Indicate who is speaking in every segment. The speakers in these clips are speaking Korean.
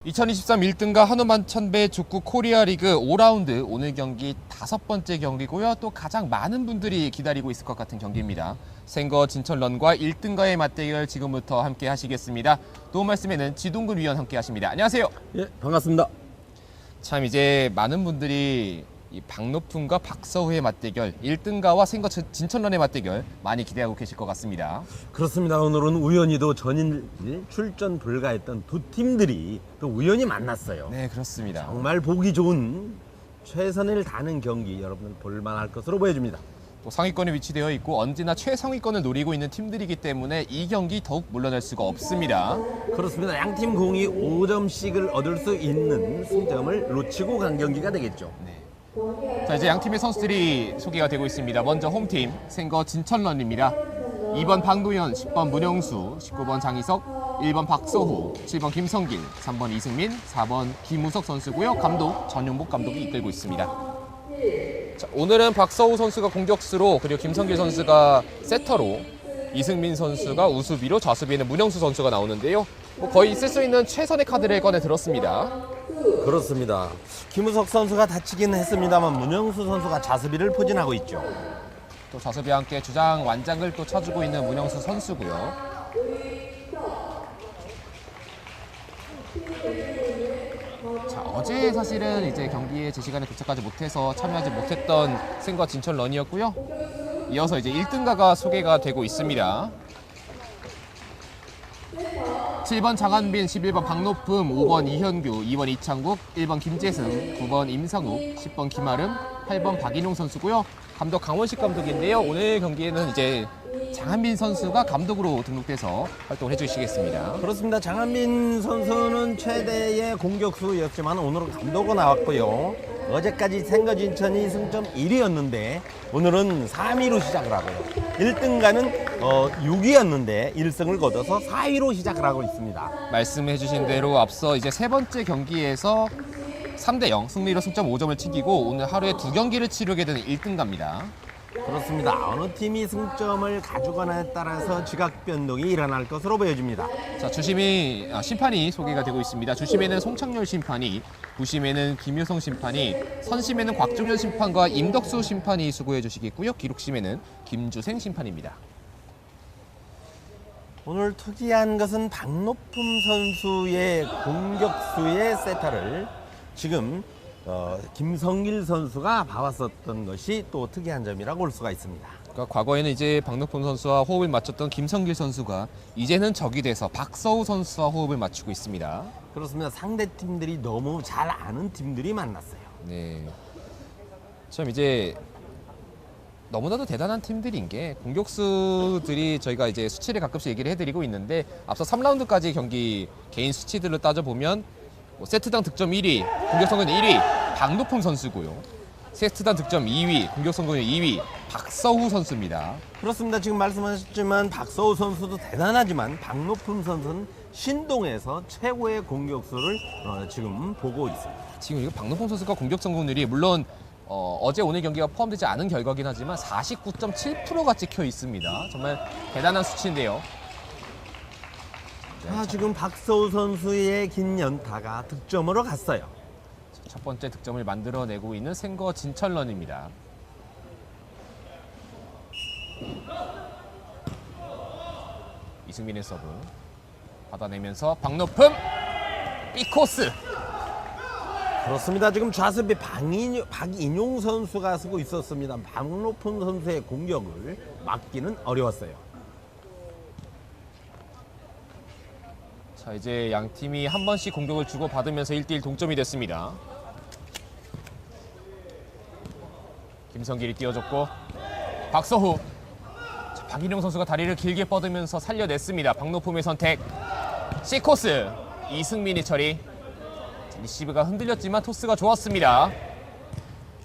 Speaker 1: 2023 1등과 한우만 천배 축구 코리아 리그 5라운드 오늘 경기 5번째 경기고요. 또 가장 많은 분들이 기다리고 있을 것 같은 경기입니다. 생거 진천런과 1등과의 맞대결 지금부터 함께 하시겠습니다. 도움 말씀에는 지동근 위원 함께 하십니다. 안녕하세요.
Speaker 2: 예, 반갑습니다.
Speaker 1: 참 이제 많은 분들이 이 박노품과 박서우의 맞대결, 1등가와 생거 진천런의 맞대결 많이 기대하고 계실 것 같습니다.
Speaker 2: 그렇습니다. 오늘은 우연히도 전일 출전 불가했던 두 팀들이 또 우연히 만났어요.
Speaker 1: 네, 그렇습니다.
Speaker 2: 정말 보기 좋은 최선을 다하는 경기 여러분들 볼만할 것으로 보여집니다.
Speaker 1: 또 상위권에 위치되어 있고 언제나 최상위권을 노리고 있는 팀들이기 때문에 이 경기 더욱 물러날 수가 없습니다.
Speaker 2: 그렇습니다. 양팀 공이 5점씩을 얻을 수 있는 승점을 놓치고 간 경기가 되겠죠.
Speaker 1: 네. 자, 이제 양 팀의 선수들이 소개가 되고 있습니다. 먼저 홈팀 생거 진천런입니다. 2번 박노현, 10번 문영수, 19번 장희석, 1번 박서후, 7번 김성길, 3번 이승민, 4번 김우석 선수고요. 감독 전용복 감독이 이끌고 있습니다. 자, 오늘은 박서후 선수가 공격수로, 그리고 김성길 선수가 세터로, 이승민 선수가 우수비로, 좌수비에는 문영수 선수가 나오는데요. 거의 쓸 수 있는 최선의 카드를 꺼내 들었습니다.
Speaker 2: 그렇습니다. 김우석 선수가 다치긴 했습니다만 문영수 선수가 자수비를 포진하고 있죠.
Speaker 1: 또 좌수비와 함께 주장 완장을 또 쳐주고 있는 문영수 선수고요. 자, 어제 사실은 이제 경기에 제 시간에 도착하지 못해서 참여하지 못했던 생거 진천런이었고요. 이어서 이제 1등가가 소개가 되고 있습니다. 7번 장한빈, 11번 박노품, 5번 이현규, 2번 이창국, 1번 김재승, 9번 임상욱, 10번 김아름, 8번 박인용 선수고요. 감독 강원식 감독인데요. 오늘 경기에는 이제 장한빈 선수가 감독으로 등록돼서 활동을 해주시겠습니다.
Speaker 2: 그렇습니다. 장한빈 선수는 최대의 공격수였지만 오늘은 감독으로 나왔고요. 어제까지 생거진천이 승점 1위였는데 오늘은 3위로 시작을 하고요. 1등가는 6위였는데 1승을 거둬서 4위로 시작을 하고 있습니다.
Speaker 1: 말씀해주신 대로 앞서 이제 세 번째 경기에서 3대0 승리로 승점 5점을 챙기고 오늘 하루에 2경기를 치르게 되는 1등가입니다.
Speaker 2: 그렇습니다. 어느 팀이 승점을 가져가냐에 따라서 지각 변동이 일어날 것으로 보여집니다.
Speaker 1: 자, 심판이 소개가 되고 있습니다. 주심에는 송창렬 심판이, 부심에는 김효성 심판이, 선심에는 곽종현 심판과 임덕수 심판이 수고해 주시겠고요. 기록심에는 김주생 심판입니다.
Speaker 2: 오늘 특이한 것은 박노품 선수의 공격수의 세타를 지금 김성길 선수가 봐왔었던 것이 또 특이한 점이라고 볼 수가 있습니다.
Speaker 1: 그러니까 과거에는 이제 박노품 선수와 호흡을 맞췄던 김성길 선수가 이제는 적이 돼서 박서우 선수와 호흡을 맞추고 있습니다.
Speaker 2: 그렇습니다. 상대 팀들이 너무 잘 아는 팀들이 만났어요.
Speaker 1: 네. 참 이제 너무나도 대단한 팀들인 게 공격수들이 저희가 이제 수치를 가끔씩 얘기를 해드리고 있는데 앞서 3라운드까지 경기 개인 수치들을 따져보면 세트당 득점 1위, 공격 성공 1위 박노품 선수고요. 세트당 득점 2위, 공격 성공률 2위 박서후 선수입니다.
Speaker 2: 그렇습니다. 지금 말씀하셨지만 박서우 선수도 대단하지만 박노품 선수는 신동에서 최고의 공격수를 지금 보고 있습니다.
Speaker 1: 지금 이거 박노품 선수가 공격 성공률이 물론 어제 오늘 경기가 포함되지 않은 결과긴 하지만 49.7%가 찍혀 있습니다. 정말 대단한 수치인데요.
Speaker 2: 지금 박서우 선수의 긴 연타가 득점으로 갔어요.
Speaker 1: 첫 번째 득점을 만들어내고 있는 생거 진천런입니다. 이승민의 서브 받아내면서 박노품 B코스.
Speaker 2: 그렇습니다. 지금 좌습에 박인용 선수가 쓰고 있었습니다. 박노품 선수의 공격을 막기는 어려웠어요.
Speaker 1: 자, 이제 양 팀이 한 번씩 공격을 주고 받으면서 1대1 동점이 됐습니다. 김성길이 띄워줬고 박서후. 자, 박인용 선수가 다리를 길게 뻗으면서 살려냈습니다. 박노품의 선택. C코스. 이승민이 처리. 자, 리시브가 흔들렸지만 토스가 좋았습니다.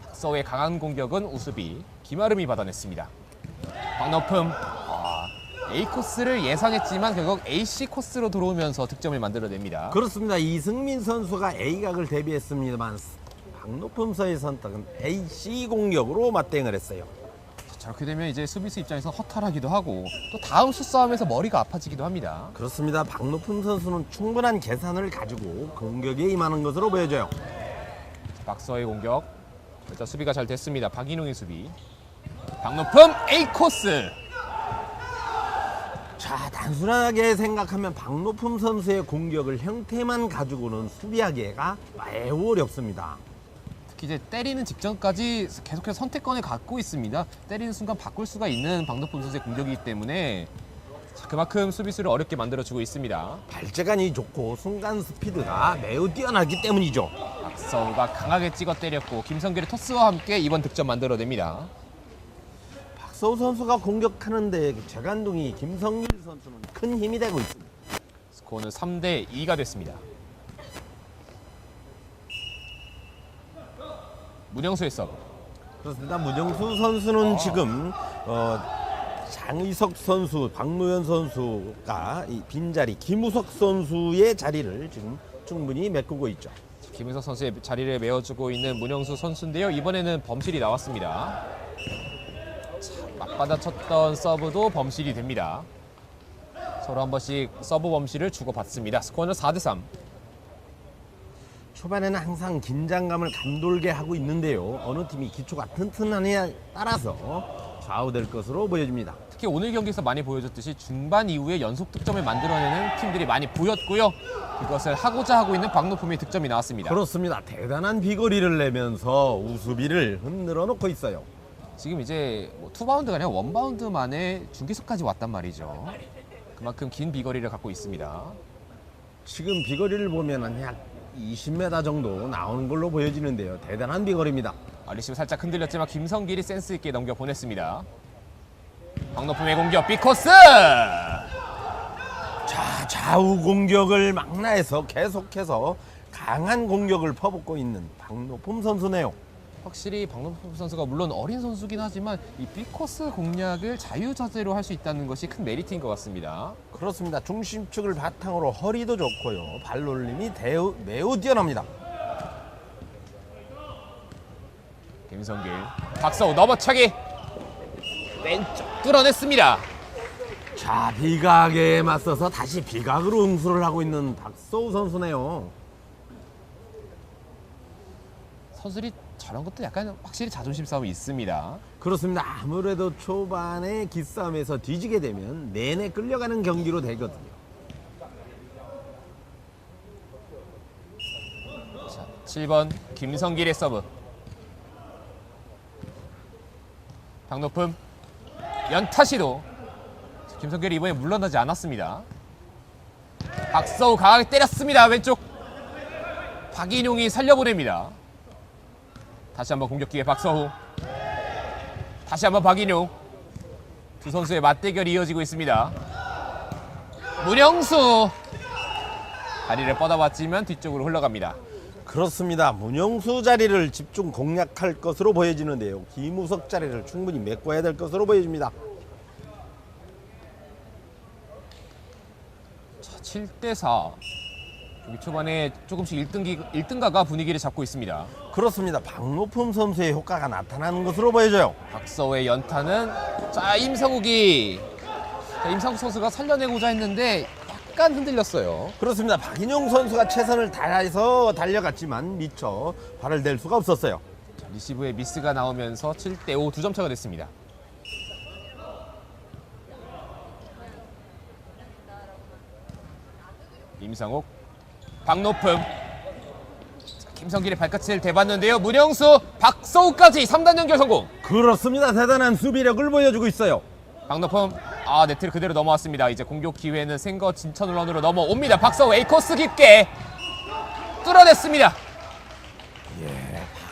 Speaker 1: 박서우의 강한 공격은 우수비 김아름이 받아냈습니다. 박노품. A코스를 예상했지만 결국 AC 코스로 들어오면서 득점을 만들어냅니다.
Speaker 2: 그렇습니다. 이승민 선수가 A각을 대비했습니다만 박노품 선수의 선택은 AC 공격으로 맞대응을 했어요.
Speaker 1: 저렇게 되면 이제 수비수 입장에서 허탈하기도 하고 또 다음 수싸움에서 머리가 아파지기도 합니다.
Speaker 2: 그렇습니다. 박노품 선수는 충분한 계산을 가지고 공격에 임하는 것으로 보여져요.
Speaker 1: 박서의 공격. 일단 수비가 잘 됐습니다. 박인웅의 수비. 박노품 A 코스.
Speaker 2: 자, 단순하게 생각하면 박노품 선수의 공격을 형태만 가지고는 수비하기가 매우 어렵습니다.
Speaker 1: 특히 이제 때리는 직전까지 계속해서 선택권을 갖고 있습니다. 때리는 순간 바꿀 수가 있는 박노품 선수의 공격이기 때문에 자, 그만큼 수비수를 어렵게 만들어주고 있습니다.
Speaker 2: 발재간이 좋고 순간 스피드가 매우 뛰어나기 때문이죠.
Speaker 1: 박서우가 강하게 찍어 때렸고 김성길의 토스와 함께 이번 득점 만들어냅니다.
Speaker 2: 박서우 선수가 공격하는데 재간둥이 김성길 선수는 큰 힘이 되고 있습니다.
Speaker 1: 스코어는 3대 2가 됐습니다. 문영수의 서브.
Speaker 2: 그렇습니다. 문영수 선수는 지금 장의석 선수, 박노현 선수가 이 빈자리 김우석 선수의 자리를 지금 충분히 메꾸고 있죠.
Speaker 1: 김은석 선수의 자리를 메워주고 있는 문영수 선수인데요. 이번에는 범실이 나왔습니다. 자, 맞받아쳤던 서브도 범실이 됩니다. 서로 한 번씩 서브 범실을 주고받습니다. 스코어는 4대 3.
Speaker 2: 초반에는 항상 긴장감을 감돌게 하고 있는데요. 어느 팀이 기초가 튼튼하냐에 따라서 좌우될 것으로 보여집니다.
Speaker 1: 특히 오늘 경기에서 많이 보여줬듯이 중반 이후에 연속 득점을 만들어내는 팀들이 많이 보였고요. 그것을 하고자 하고 있는 박노품의 득점이 나왔습니다.
Speaker 2: 그렇습니다. 대단한 비거리를 내면서 우수비를 흔들어 놓고 있어요.
Speaker 1: 지금 이제 투바운드가 아니라 원바운드 만에 중계석까지 왔단 말이죠. 그만큼 긴 비거리를 갖고 있습니다.
Speaker 2: 지금 비거리를 보면 약 20m 정도 나오는 걸로 보여지는데요. 대단한 비거리입니다.
Speaker 1: 리시브 살짝 흔들렸지만 김성길이 센스 있게 넘겨 보냈습니다. 박노품의 공격 빅코스.
Speaker 2: 자, 좌우 공격을 망라해서 계속해서 강한 공격을 퍼붓고 있는 박노품 선수네요.
Speaker 1: 확실히 박노품 선수가 물론 어린 선수긴 하지만 이 빅코스 공략을 자유자재로 할 수 있다는 것이 큰 메리트인 것 같습니다.
Speaker 2: 그렇습니다. 중심축을 바탕으로 허리도 좋고요. 발놀림이 매우 뛰어납니다.
Speaker 1: 김성길, 박서우 넘어차기 왼쪽 뚫어냈습니다.
Speaker 2: 자, 비각에 맞서서 다시 비각으로 응수를 하고 있는 박서우 선수네요.
Speaker 1: 선수들이 저런 것도 약간 확실히 자존심 싸움이 있습니다.
Speaker 2: 그렇습니다. 아무래도 초반에 기싸움에서 뒤지게 되면 내내 끌려가는 경기로 되거든요.
Speaker 1: 자, 7번 김성길의 서브. 박노품 연타 시도. 김성길이 이번에 물러나지 않았습니다. 박서우 강하게 때렸습니다. 왼쪽. 박인용이 살려보냅니다. 다시 한번 공격 기회 박서우. 다시 한번 박인용. 두 선수의 맞대결이 이어지고 있습니다. 문영수. 다리를 뻗어봤지만 뒤쪽으로 흘러갑니다.
Speaker 2: 그렇습니다. 문영수 자리를 집중 공략할 것으로 보여지는데요. 김우석 자리를 충분히 메꿔야 될 것으로 보여집니다.
Speaker 1: 자, 7대 4. 여기 초반에 조금씩 1등가가 분위기를 잡고 있습니다.
Speaker 2: 그렇습니다. 박노품 선수의 효과가 나타나는 것으로 보여져요.
Speaker 1: 박서우의 연타는 자 임상욱이 임상욱 선수가 살려내고자 했는데 약간 흔들렸어요.
Speaker 2: 그렇습니다. 박인용 선수가 최선을 다해서 달려갔지만 미처 발을 댈 수가 없었어요.
Speaker 1: 자, 리시브에 미스가 나오면서 7대 5 2점 차가 됐습니다. 임상욱, 박노품, 김성길의 발끝을 대봤는데요. 문영수, 박서우까지 3단 연결 성공.
Speaker 2: 그렇습니다. 대단한 수비력을 보여주고 있어요.
Speaker 1: 박노품, 네트를 그대로 넘어왔습니다. 이제 공격 기회는 생거 진천울런으로 넘어옵니다. 박서우 A코스 깊게 뚫어냈습니다.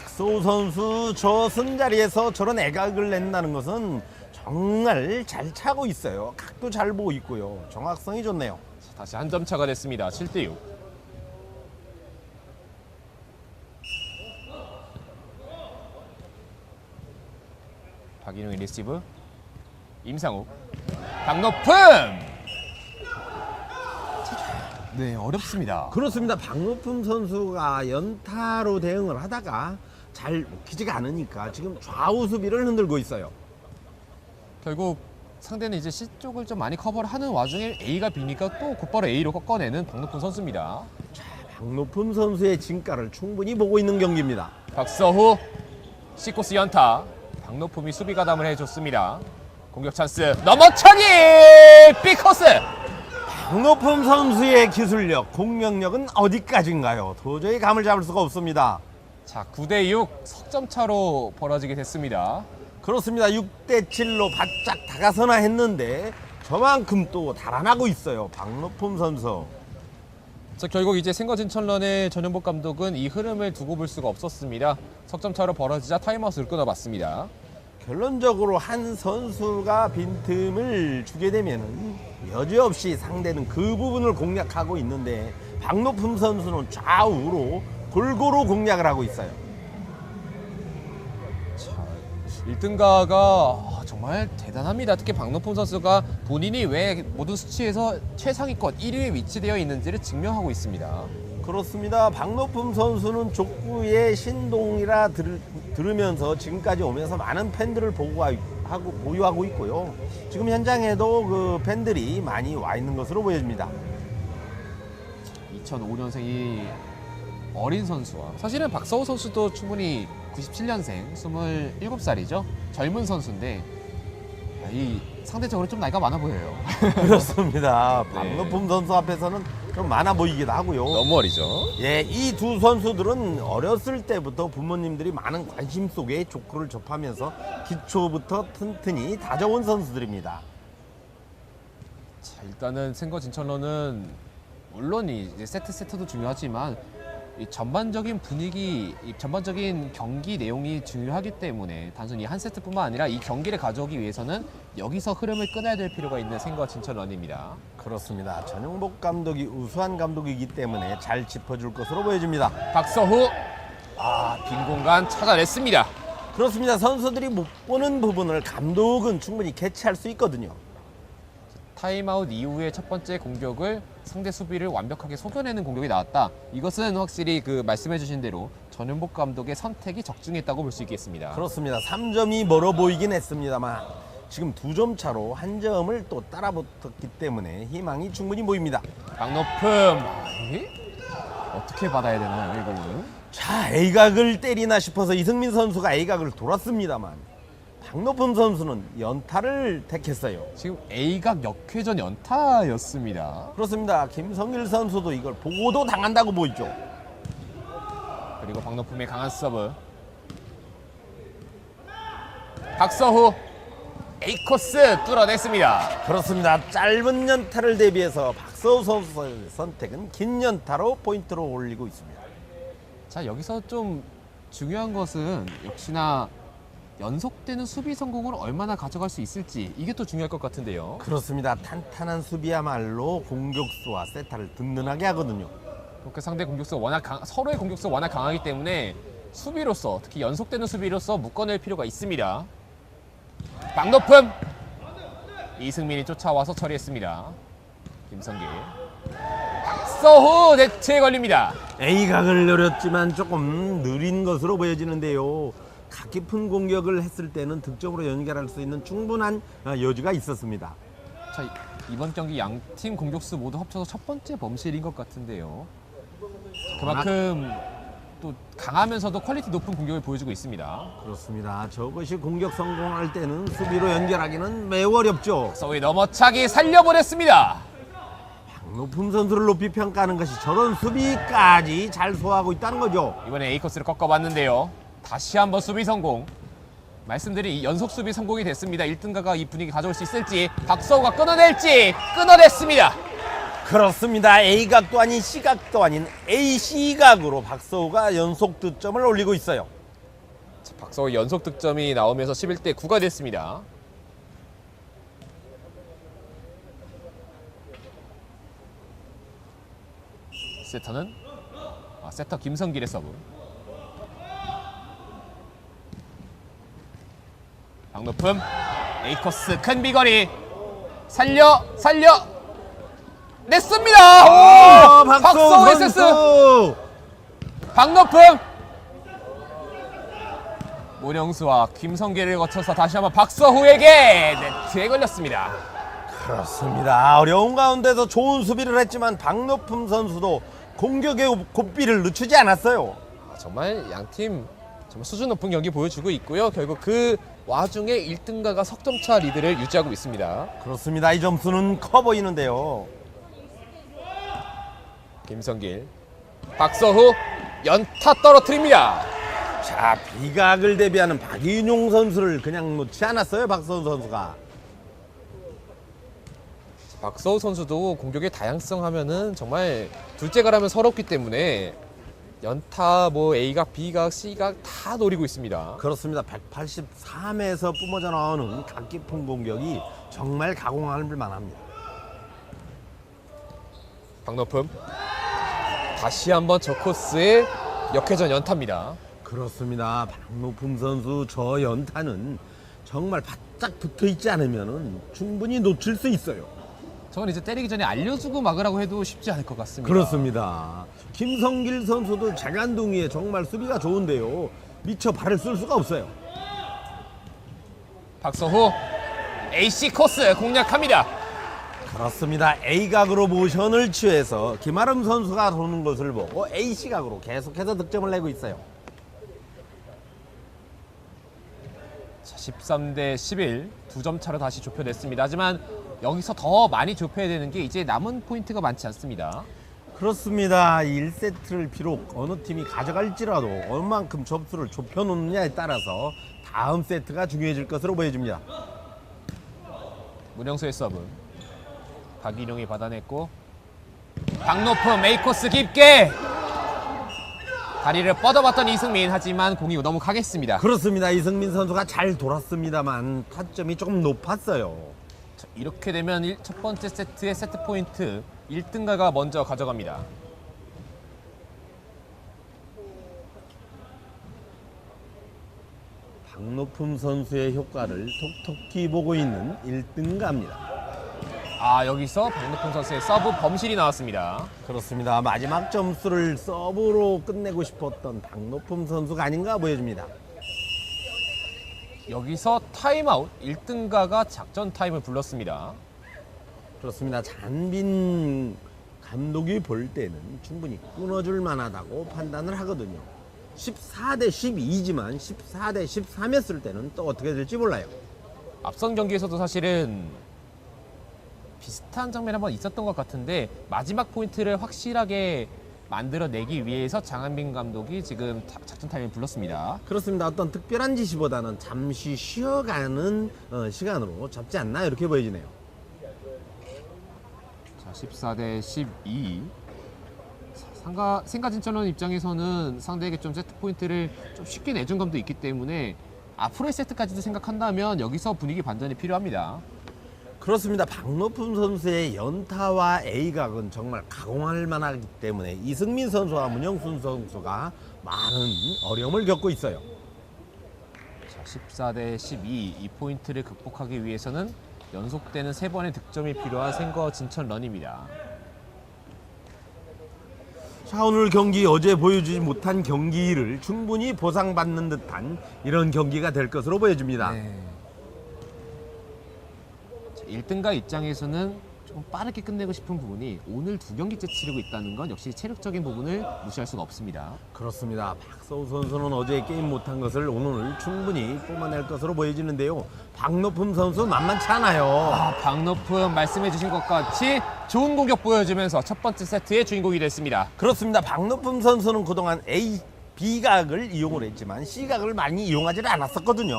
Speaker 2: 박서우 선수 저 승자리에서 저런 애각을 낸다는 것은 정말 잘 차고 있어요. 각도 잘 보고 있고요. 정확성이 좋네요.
Speaker 1: 자, 다시 한 점 차가 됐습니다. 7대 6. 박인웅의 리시브. 임상욱. 박노품. 네, 어렵습니다.
Speaker 2: 그렇습니다. 박노품 선수가 연타로 대응을 하다가 잘 먹히지가 않으니까 지금 좌우 수비를 흔들고 있어요.
Speaker 1: 결국 상대는 이제 C 쪽을 좀 많이 커버를 하는 와중에 A가 비니까 또 곧바로 A로 꺾어내는 박노품 선수입니다.
Speaker 2: 박노품 선수의 진가를 충분히 보고 있는 경기입니다.
Speaker 1: 박서후 C코스 연타. 박노품이 수비 가담을 해줬습니다. 공격 찬스 넘어차기 B코스.
Speaker 2: 박노품 선수의 기술력, 공격력은 어디까지인가요? 도저히 감을 잡을 수가 없습니다.
Speaker 1: 자, 9대6 석점 차로 벌어지게 됐습니다.
Speaker 2: 그렇습니다. 6대7로 바짝 다가서나 했는데 저만큼 또 달아나고 있어요. 박노품 선수.
Speaker 1: 자, 결국 이제 생거진천런의 전현복 감독은 이 흐름을 두고 볼 수가 없었습니다. 석점 차로 벌어지자 타임아웃을 끊어봤습니다.
Speaker 2: 결론적으로 한 선수가 빈틈을 주게 되면 여지없이 상대는 그 부분을 공략하고 있는데 박노품 선수는 좌우로 골고루 공략을 하고 있어요.
Speaker 1: 자, 1등가가 정말 대단합니다. 특히 박노품 선수가 본인이 왜 모든 수치에서 최상위권 1위에 위치되어 있는지를 증명하고 있습니다.
Speaker 2: 그렇습니다. 박노품 선수는 족구의 신동이라 들으면서 지금까지 오면서 많은 팬들을 보유하고 있고요. 지금 현장에도 그 팬들이 많이 와 있는 것으로 보여집니다.
Speaker 1: 2005년생이 어린 선수와 사실은 박서우 선수도 충분히 97년생 27살이죠. 젊은 선수인데 이 상대적으로 좀 나이가 많아 보여요.
Speaker 2: 그렇습니다.
Speaker 1: 네.
Speaker 2: 박노품 선수 앞에서는 좀 많아 보이기도 하고요.
Speaker 1: 너무 어리죠.
Speaker 2: 예, 이 두 선수들은 어렸을 때부터 부모님들이 많은 관심 속에 족구를 접하면서 기초부터 튼튼히 다져온 선수들입니다.
Speaker 1: 자, 일단은 생거진천런은 물론 이제 세트도 중요하지만 이 전반적인 분위기, 이 전반적인 경기 내용이 중요하기 때문에 단순히 한 세트뿐만 아니라 이 경기를 가져오기 위해서는 여기서 흐름을 끊어야 될 필요가 있는 생거진천런입니다.
Speaker 2: 그렇습니다. 전용복 감독이 우수한 감독이기 때문에 잘 짚어줄 것으로 보여집니다.
Speaker 1: 박서후 빈 공간 찾아냈습니다.
Speaker 2: 그렇습니다. 선수들이 못 보는 부분을 감독은 충분히 캐치할 수 있거든요.
Speaker 1: 타임아웃 이후에 첫 번째 공격을 상대 수비를 완벽하게 속여내는 공격이 나왔다. 이것은 확실히 그 말씀해주신 대로 전현복 감독의 선택이 적중했다고 볼 수 있겠습니다.
Speaker 2: 그렇습니다. 3점이 멀어 보이긴 했습니다만 지금 2점 차로 한 점을 또 따라붙었기 때문에 희망이 충분히 보입니다.
Speaker 1: 박노품 어떻게 받아야 되나요, 이거는?
Speaker 2: 자, A각을 때리나 싶어서 이승민 선수가 A각을 돌았습니다만 박노품 선수는 연타를 택했어요.
Speaker 1: 지금 A각 역회전 연타였습니다.
Speaker 2: 그렇습니다. 김성일 선수도 이걸 보고도 당한다고 보이죠.
Speaker 1: 그리고 박노품의 강한 서브. 박서후 A코스 뚫어냈습니다.
Speaker 2: 그렇습니다. 짧은 연타를 대비해서 박서우 선수의 선택은 긴 연타로 포인트로 올리고 있습니다.
Speaker 1: 자, 여기서 좀 중요한 것은 역시나 연속되는 수비 성공을 얼마나 가져갈 수 있을지 이게 또 중요할 것 같은데요.
Speaker 2: 그렇습니다. 탄탄한 수비야말로 공격수와 세타를 든든하게 하거든요.
Speaker 1: 그렇게 상대 공격수가 서로의 공격수가 워낙 강하기 때문에 수비로서 특히 연속되는 수비로서 묶어낼 필요가 있습니다. 박노품 이승민이 쫓아와서 처리했습니다. 김성길 박서후 대체에 걸립니다.
Speaker 2: A각을 노렸지만 조금 느린 것으로 보여지는데요. 각 깊은 공격을 했을 때는 득점으로 연결할 수 있는 충분한 여지가 있었습니다.
Speaker 1: 자, 이번 경기 양 팀 공격수 모두 합쳐서 첫 번째 범실인 것 같은데요. 그만큼 또 강하면서도 퀄리티 높은 공격을 보여주고 있습니다.
Speaker 2: 그렇습니다. 저것이 공격 성공할 때는 수비로 연결하기는 매우 어렵죠.
Speaker 1: 서우의 넘어차기 살려보냈습니다.
Speaker 2: 높은 선수를 높이 평가하는 것이 저런 수비까지 잘 소화하고 있다는 거죠.
Speaker 1: 이번에 A코스를 꺾어봤는데요. 다시 한번 수비 성공. 말씀드린 이 연속 수비 성공이 됐습니다. 1등가가 이 분위기 가져올 수 있을지 박서우가 끊어낼지 끊어냈습니다.
Speaker 2: 그렇습니다. A각도 아닌 C각도 아닌 AC각으로 박서우가 연속 득점을 올리고 있어요.
Speaker 1: 자, 박서우 연속 득점이 나오면서 11대 9가 됐습니다. 세터는 세터 김성길의 서브. 박노품 A코스 큰 비거리 살려 냈습니다. 오! 박서우 SS
Speaker 2: 선수!
Speaker 1: 박노품 문영수와 김성길을 거쳐서 다시 한번 박서후에게 네트에 걸렸습니다.
Speaker 2: 그렇습니다. 어려운 가운데서 좋은 수비를 했지만 박노품 선수도 공격의 고삐를 늦추지 않았어요.
Speaker 1: 정말 양팀 정말 수준 높은 경기 보여주고 있고요. 결국 그 와중에 1등가가 석점차 리드를 유지하고 있습니다.
Speaker 2: 그렇습니다. 이 점수는 커 보이는데요.
Speaker 1: 김성길, 박서후 연타 떨어뜨립니다.
Speaker 2: 자, 비각을 대비하는 박인용 선수를 그냥 놓지 않았어요. 박서우 선수가.
Speaker 1: 박서우 선수도 공격의 다양성 하면은 정말 둘째가라면 서럽기 때문에 연타, A각, B각, C각 다 노리고 있습니다.
Speaker 2: 그렇습니다. 183에서 뿜어져 나오는 각 깊은 공격이 정말 가공할 만합니다.
Speaker 1: 박노품 다시 한번 저 코스의 역회전 연타입니다.
Speaker 2: 그렇습니다. 박노품 선수 저 연타는 정말 바짝 붙어 있지 않으면 충분히 놓칠 수 있어요.
Speaker 1: 저건 이제 때리기 전에 알려주고 막으라고 해도 쉽지 않을 것 같습니다.
Speaker 2: 그렇습니다. 김성길 선수도 재간둥이에 정말 수비가 좋은데요. 미처 발을 쓸 수가 없어요.
Speaker 1: 박서후 AC 코스 공략합니다.
Speaker 2: 그렇습니다. A각으로 모션을 취해서 김아름 선수가 도는 것을 보고 A시각으로 계속해서 득점을 내고 있어요.
Speaker 1: 자, 13대 11 2점 차로 다시 좁혀냈습니다. 하지만 여기서 더 많이 좁혀야 되는 게 이제 남은 포인트가 많지 않습니다.
Speaker 2: 그렇습니다. 1세트를 비록 어느 팀이 가져갈지라도 얼만큼 점수를 좁혀놓느냐에 따라서 다음 세트가 중요해질 것으로 보여집니다.
Speaker 1: 문영수의 서브. 박인용이 받아냈고 박노품 A코스 깊게 다리를 뻗어봤던 이승민. 하지만 공이 너무 강했습니다.
Speaker 2: 그렇습니다. 이승민 선수가 잘 돌았습니다만 타점이 조금 높았어요.
Speaker 1: 자, 이렇게 되면 첫 번째 세트의 세트 포인트 1등가가 먼저 가져갑니다.
Speaker 2: 박노품 선수의 효과를 톡톡히 보고 있는 1등가입니다.
Speaker 1: 여기서 박노품 선수의 서브 범실이 나왔습니다.
Speaker 2: 그렇습니다. 마지막 점수를 서브로 끝내고 싶었던 박노품 선수가 아닌가 보여집니다.
Speaker 1: 여기서 타임아웃 1등가가 작전 타임을 불렀습니다.
Speaker 2: 그렇습니다. 잔빈 감독이 볼 때는 충분히 끊어줄 만하다고 판단을 하거든요. 14대 12지만 14대 13이었을 때는 또 어떻게 될지 몰라요.
Speaker 1: 앞선 경기에서도 사실은 비슷한 장면 한번 있었던 것 같은데 마지막 포인트를 확실하게 만들어내기 위해서 장한빈 감독이 지금 작전 타임을 불렀습니다.
Speaker 2: 그렇습니다. 어떤 특별한 지시보다는 잠시 쉬어가는 시간으로 잡지 않나 이렇게 보여지네요.
Speaker 1: 자, 14대 12. 생가진천원 입장에서는 상대에게 좀 세트 포인트를 좀 쉽게 내준 감도 있기 때문에 앞으로의 세트까지도 생각한다면 여기서 분위기 반전이 필요합니다.
Speaker 2: 그렇습니다. 박노품 선수의 연타와 A각은 정말 가공할 만하기 때문에 이승민 선수와 문영순 선수가 많은 어려움을 겪고 있어요.
Speaker 1: 자, 14대 12. 이 포인트를 극복하기 위해서는 연속되는 3번의 득점이 필요한 생거 진천런입니다.
Speaker 2: 자, 오늘 경기 어제 보여주지 못한 경기를 충분히 보상받는 듯한 이런 경기가 될 것으로 보여집니다.
Speaker 1: 네. 1등가 입장에서는 좀 빠르게 끝내고 싶은 부분이 오늘 2경기째 치르고 있다는 건 역시 체력적인 부분을 무시할 수가 없습니다.
Speaker 2: 그렇습니다. 박서우 선수는 어제 게임 못한 것을 오늘 충분히 뿜어낼 것으로 보여지는데요. 박노품 선수 만만치 않아요.
Speaker 1: 박노품 말씀해 주신 것 같이 좋은 공격 보여주면서 첫 번째 세트의 주인공이 됐습니다.
Speaker 2: 그렇습니다. 박노품 선수는 그동안 A, B각을 이용을 했지만 C각을 많이 이용하지 않았었거든요.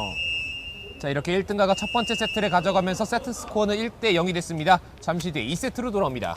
Speaker 1: 자, 이렇게 1등가가 첫 번째 세트를 가져가면서 세트 스코어는 1대 0이 됐습니다. 잠시 뒤에 2세트로 돌아옵니다.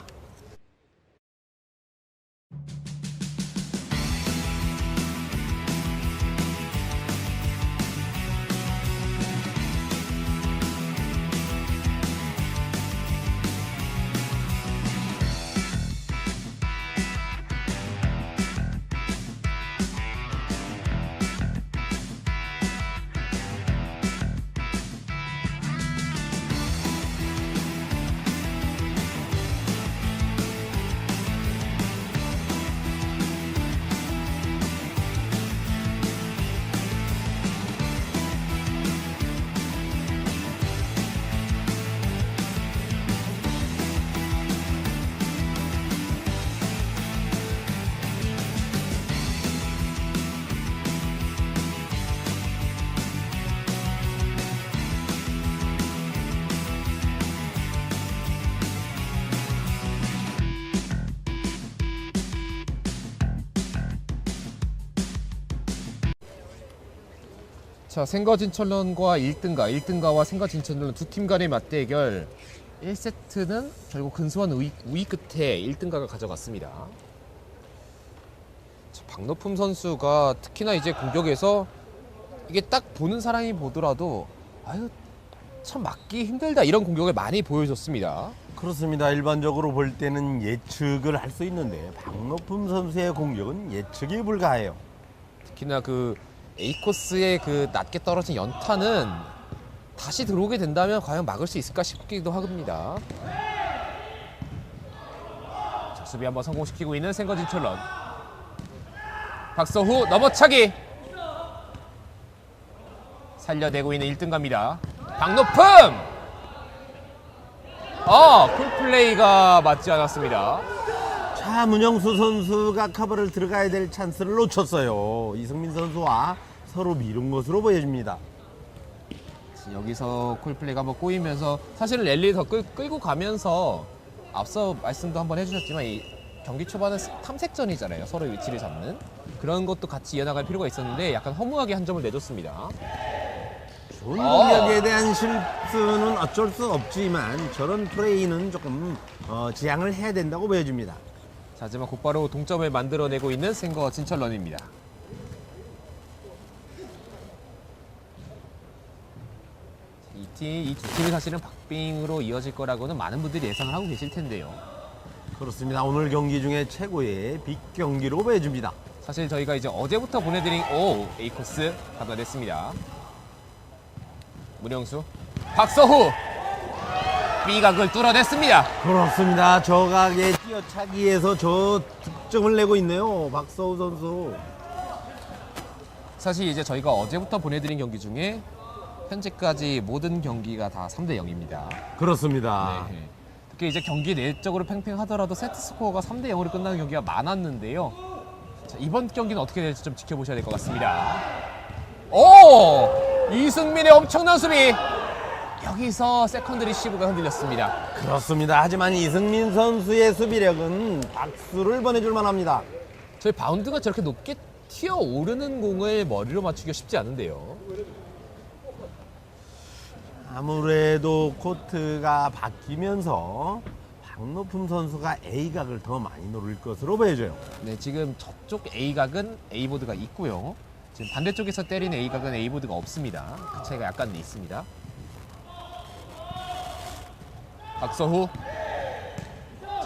Speaker 1: 자, 생거진천런과 1등가와 생거진천런 두 팀 간의 맞대결. 1세트는 결국 근소한 우위 끝에 1등가가 가져갔습니다. 자, 박노품 선수가 특히나 이제 공격에서 이게 딱 보는 사람이 보더라도 아유 참 막기 힘들다 이런 공격을 많이 보여줬습니다.
Speaker 2: 그렇습니다. 일반적으로 볼 때는 예측을 할 수 있는데 박노품 선수의 공격은 예측이 불가해요.
Speaker 1: 특히나 그 A코스의 그 낮게 떨어진 연타는 다시 들어오게 된다면 과연 막을 수 있을까 싶기도 합니다. 자, 수비 한번 성공시키고 있는 생거진철런. 박서후 넘어차기. 살려내고 있는 1등갑니다. 박노품! 쿨플레이가 맞지 않았습니다.
Speaker 2: 자, 문영수 선수가 커버를 들어가야 될 찬스를 놓쳤어요. 이승민 선수와 서로 미룬 것으로 보여집니다.
Speaker 1: 여기서 콜플레이가 한번 꼬이면서 사실은 랠리 더 끌고 가면서 앞서 말씀도 한번 해주셨지만 이 경기 초반은 탐색전이잖아요. 서로 위치를 잡는 그런 것도 같이 이어나갈 필요가 있었는데 약간 허무하게 한 점을 내줬습니다.
Speaker 2: 좋은 공격에 대한 실수는 어쩔 수 없지만 저런 플레이는 조금 지양을 해야 된다고 보여집니다.
Speaker 1: 자, 하지만 곧바로 동점을 만들어내고 있는 생거 진철런입니다. 이 두 팀이 사실은 박빙으로 이어질 거라고는 많은 분들이 예상을 하고 계실 텐데요.
Speaker 2: 그렇습니다. 오늘 경기 중에 최고의 빅 경기로 보여집니다.
Speaker 1: 사실 저희가 이제 어제부터 보내드린 A코스 받아냈습니다. 문영수, 박서후 B각을 뚫어냈습니다.
Speaker 2: 그렇습니다. 저각의 뛰어차기에서 저 득점을 내고 있네요. 박서우 선수.
Speaker 1: 사실 이제 저희가 어제부터 보내드린 경기 중에 현재까지 모든 경기가 다 3대 0입니다.
Speaker 2: 그렇습니다.
Speaker 1: 네. 특히 이제 경기 내적으로 팽팽하더라도 세트 스코어가 3대 0으로 끝나는 경기가 많았는데요. 자, 이번 경기는 어떻게 될지 좀 지켜보셔야 될 것 같습니다. 이승민의 엄청난 수비. 여기서 세컨드 리시브가 흔들렸습니다.
Speaker 2: 그렇습니다. 하지만 이승민 선수의 수비력은 박수를 보내줄 만합니다.
Speaker 1: 저희 바운드가 저렇게 높게 튀어오르는 공을 머리로 맞추기가 쉽지 않은데요.
Speaker 2: 아무래도 코트가 바뀌면서 박노품 선수가 A각을 더 많이 노릴 것으로 보여져요.
Speaker 1: 네, 지금 저쪽 A각은 A보드가 있고요. 지금 반대쪽에서 때리는 A각은 A보드가 없습니다. 그 차이가 약간 있습니다. 박서후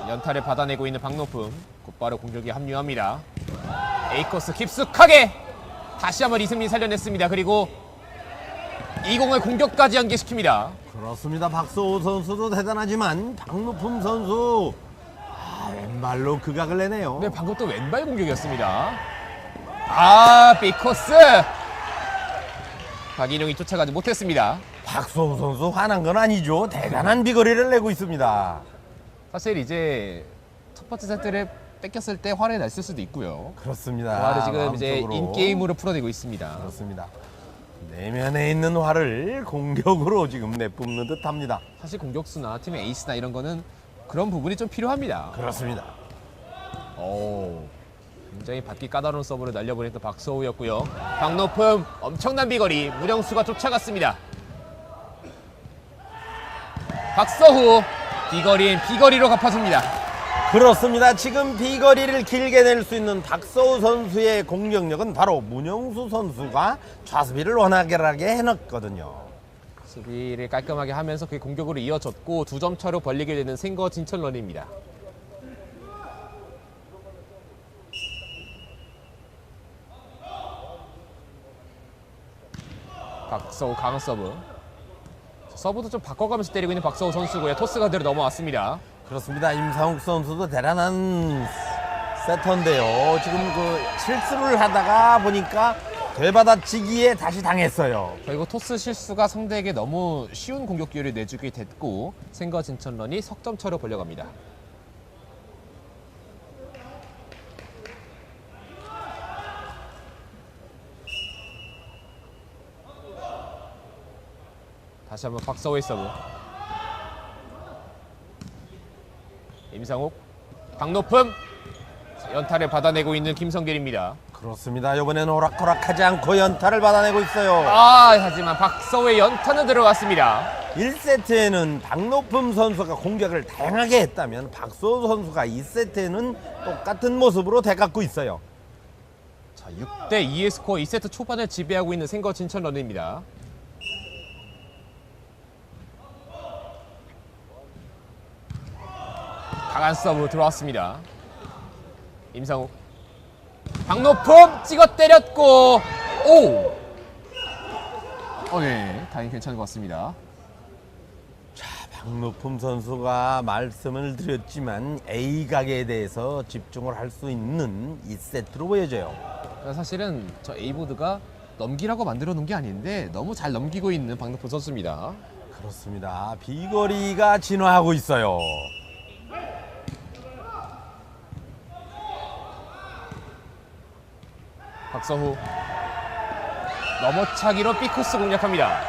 Speaker 1: 연타를 받아내고 있는 박노품 곧바로 공격에 합류합니다. A코스 깊숙하게 다시 한번 이승민이 살려냈습니다. 그리고 이 공을 공격까지 연계시킵니다.
Speaker 2: 그렇습니다. 박소호 선수도 대단하지만 박노품 선수 왼발로 그 각을 내네요.
Speaker 1: 네, 방금 또 왼발 공격이었습니다. B코스 박인용이 쫓아가지 못했습니다.
Speaker 2: 박소호 선수 화난 건 아니죠. 대단한 비거리를 내고 있습니다.
Speaker 1: 사실 이제 첫 번째 세트를 뺏겼을 때 화를 냈을 수도 있고요.
Speaker 2: 그렇습니다.
Speaker 1: 그 화를 지금 이제
Speaker 2: 마음속으로.
Speaker 1: 인게임으로 풀어내고 있습니다.
Speaker 2: 그렇습니다. 내면에 있는 화를 공격으로 지금 내뿜는 듯합니다.
Speaker 1: 사실 공격수나 팀의 에이스나 이런 거는 그런 부분이 좀 필요합니다.
Speaker 2: 그렇습니다.
Speaker 1: 굉장히 받기 까다로운 서브를 날려보냈던 박서우였고요. 박노품 엄청난 비거리 문영수가 쫓아갔습니다. 박서우 비거리엔 비거리로 갚아줍니다.
Speaker 2: 그렇습니다. 지금 비거리를 길게 낼 수 있는 박서우 선수의 공격력은 바로 문영수 선수가 좌수비를 원활하게 해놨거든요.
Speaker 1: 수비를 깔끔하게 하면서 그게 공격으로 이어졌고 2점 차로 벌리게 되는 생거 진천런입니다. 박서우 강한 서브. 서브도 좀 바꿔가면서 때리고 있는 박서우 선수고요. 토스가 그대로 넘어왔습니다.
Speaker 2: 그렇습니다. 임상욱 선수도 대단한 세터인데요. 지금 그 실수를 하다가 보니까 되받아치기에 다시 당했어요.
Speaker 1: 결국 토스 실수가 상대에게 너무 쉬운 공격 기회를 내주게 됐고 생거 진천런이 석점 차로 벌려갑니다. 다시 한번 박서우의 서브. 임상욱, 박노품 연타를 받아내고 있는 김성길입니다.
Speaker 2: 그렇습니다. 이번에는 오락가락하지 않고 연타를 받아내고 있어요.
Speaker 1: 하지만 박서우의 연타는 들어갔습니다.
Speaker 2: 1세트에는 박노품 선수가 공격을 다양하게 했다면 박서우 선수가 2세트에는 똑같은 모습으로 되갚고 있어요.
Speaker 1: 자, 6대2의 스코어 2세트 초반을 지배하고 있는 생거 진천런입니다. 강한 서브 들어왔습니다. 임상욱. 박노품 찍어 때렸고 네, 다행히 괜찮은 것 같습니다.
Speaker 2: 박노품 선수가 말씀을 드렸지만 A각에 대해서 집중을 할 수 있는 2세트로 보여져요.
Speaker 1: 사실은 저 A보드가 넘기라고 만들어 놓은 게 아닌데 너무 잘 넘기고 있는 박노품 선수입니다.
Speaker 2: 그렇습니다. 비거리가 진화하고 있어요.
Speaker 1: 박서후 넘어차기로 B코스 공략합니다.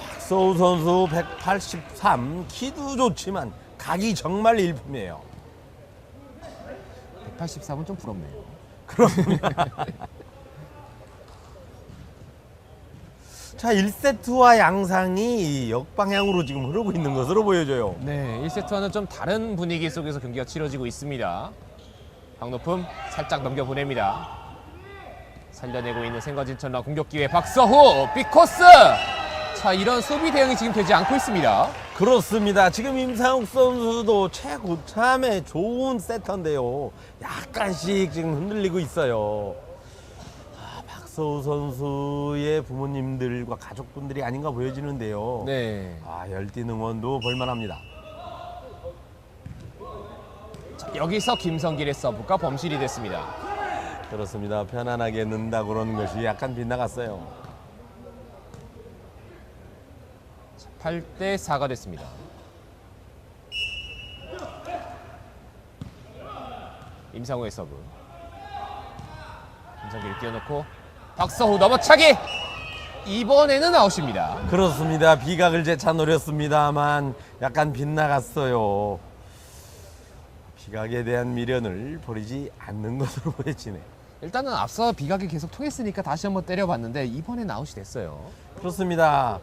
Speaker 2: 박서우 선수 183, 키도 좋지만 각이 정말 일품이에요.
Speaker 1: 183은 좀 부럽네요.
Speaker 2: 그렇습니다. 자, 1세트와 양상이 역방향으로 지금 흐르고 있는 것으로 보여져요.
Speaker 1: 네, 1세트와는 좀 다른 분위기 속에서 경기가 치러지고 있습니다. 박노품 살짝 넘겨보냅니다. 살려내고 있는 생거진천런 공격 기회 박서후 B코스! 자, 이런 수비 대응이 지금 되지 않고 있습니다.
Speaker 2: 그렇습니다. 지금 임상욱 선수도 최고참에 좋은 세터인데요. 약간씩 지금 흔들리고 있어요. 박서우 선수의 부모님들과 가족분들이 아닌가 보여지는데요.
Speaker 1: 네.
Speaker 2: 열띤 응원도 볼만합니다.
Speaker 1: 자, 여기서 김성길의 서브가 범실이 됐습니다.
Speaker 2: 그렇습니다. 편안하게 넣는다 그런 것이 약간 빗나갔어요.
Speaker 1: 8대4가 됐습니다. 임상우의 서브. 김성길이 띄워놓고 박서후 넘어차기! 이번에는 아웃입니다.
Speaker 2: 그렇습니다. 비각을 재차 노렸습니다만 약간 빗나갔어요. 비각에 대한 미련을 버리지 않는 것으로 보여지네.
Speaker 1: 일단은 앞서 비각이 계속 통했으니까 다시 한번 때려봤는데 이번엔 아웃이 됐어요.
Speaker 2: 그렇습니다.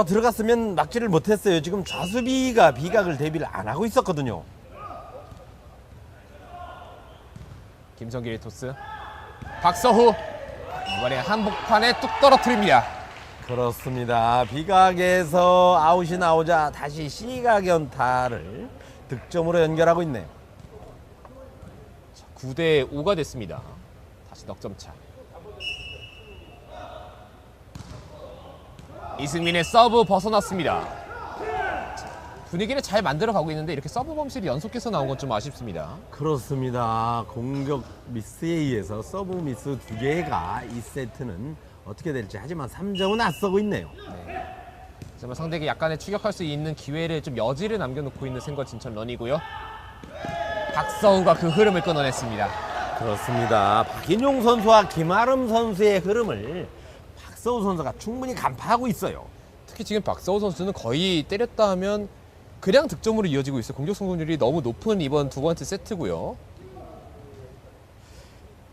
Speaker 2: 들어갔으면 막지를 못했어요. 지금 좌수비가 비각을 대비를 안 하고 있었거든요.
Speaker 1: 김성길의 토스. 박서후 이번에 한복판에 뚝 떨어뜨립니다.
Speaker 2: 그렇습니다. 비각에서 아웃이 나오자 다시 C각 연타를 득점으로 연결하고 있네요.
Speaker 1: 9대5가 됐습니다. 다시 넉점차. 이승민의 서브 벗어났습니다. 분위기를 잘 만들어가고 있는데 이렇게 서브 범실이 연속해서 나온 건 좀 아쉽습니다.
Speaker 2: 그렇습니다. 공격 미스에 의해서 서브 미스 2개가 2세트는 어떻게 될지, 하지만 3점은 앞서고 있네요.
Speaker 1: 하지만 상대에게 약간의 추격할 수 있는 기회를 좀 여지를 남겨놓고 있는 생거 진천런이고요. 박서우가 그 흐름을 끊어냈습니다.
Speaker 2: 그렇습니다. 박인용 선수와 김아름 선수의 흐름을 박서우 선수가 충분히 간파하고 있어요.
Speaker 1: 특히 지금 박서우 선수는 거의 때렸다 하면 그냥 득점으로 이어지고 있어요. 공격 성공률이 너무 높은 이번 두 번째 세트고요.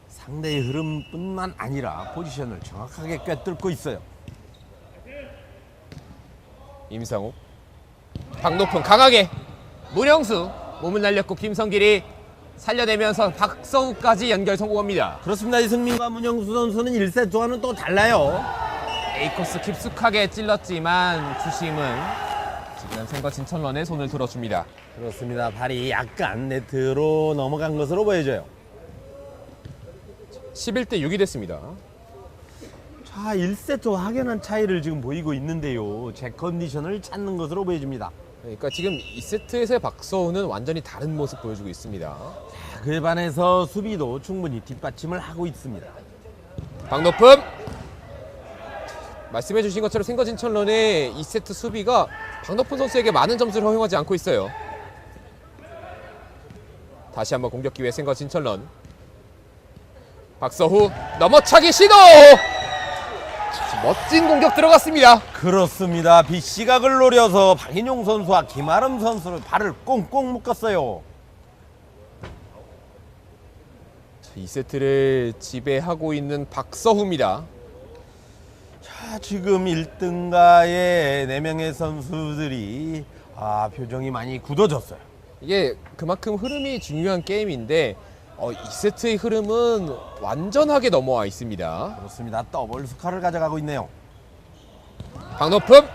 Speaker 2: 상대의 흐름뿐만 아니라 포지션을 정확하게 꿰뚫고 있어요.
Speaker 1: 임상욱. 박노품 강하게. 문영수. 몸을 날렸고 김성길이 살려내면서 박서우까지 연결 성공합니다.
Speaker 2: 그렇습니다. 이승민과 문영수 선수는 1세트와는 또 달라요.
Speaker 1: A코스 깊숙하게 찔렀지만 주심은 지금 생거 진천런의 손을 들어줍니다.
Speaker 2: 그렇습니다. 발이 약간 네트로 넘어간 것으로 보여져요.
Speaker 1: 11대6이 됐습니다.
Speaker 2: 자, 1세트와 확연한 차이를 지금 보이고 있는데요. 제 컨디션을 찾는 것으로 보여집니다.
Speaker 1: 그러니까 지금 2세트에서의 박서우는 완전히 다른 모습 보여주고 있습니다.
Speaker 2: 그에 반해서 수비도 충분히 뒷받침을 하고 있습니다.
Speaker 1: 박노품. 말씀해 주신 것처럼 생거 진천런의 2세트 수비가 박노품 선수에게 많은 점수를 허용하지 않고 있어요. 다시 한번 공격 기회 생거 진천런. 박서후 넘어차기 시도! 멋진 공격 들어갔습니다.
Speaker 2: 그렇습니다. B시각을 노려서 박인용 선수와 김아름 선수를 발을 꽁꽁 묶었어요.
Speaker 1: 2세트를 지배하고 있는 박서후입니다.
Speaker 2: 자, 지금 1등가의 4명의 선수들이 표정이 많이 굳어졌어요.
Speaker 1: 이게 그만큼 흐름이 중요한 게임인데 2세트의 흐름은 완전하게 넘어와 있습니다.
Speaker 2: 그렇습니다. 더블 스코어를 가져가고 있네요.
Speaker 1: 박노품!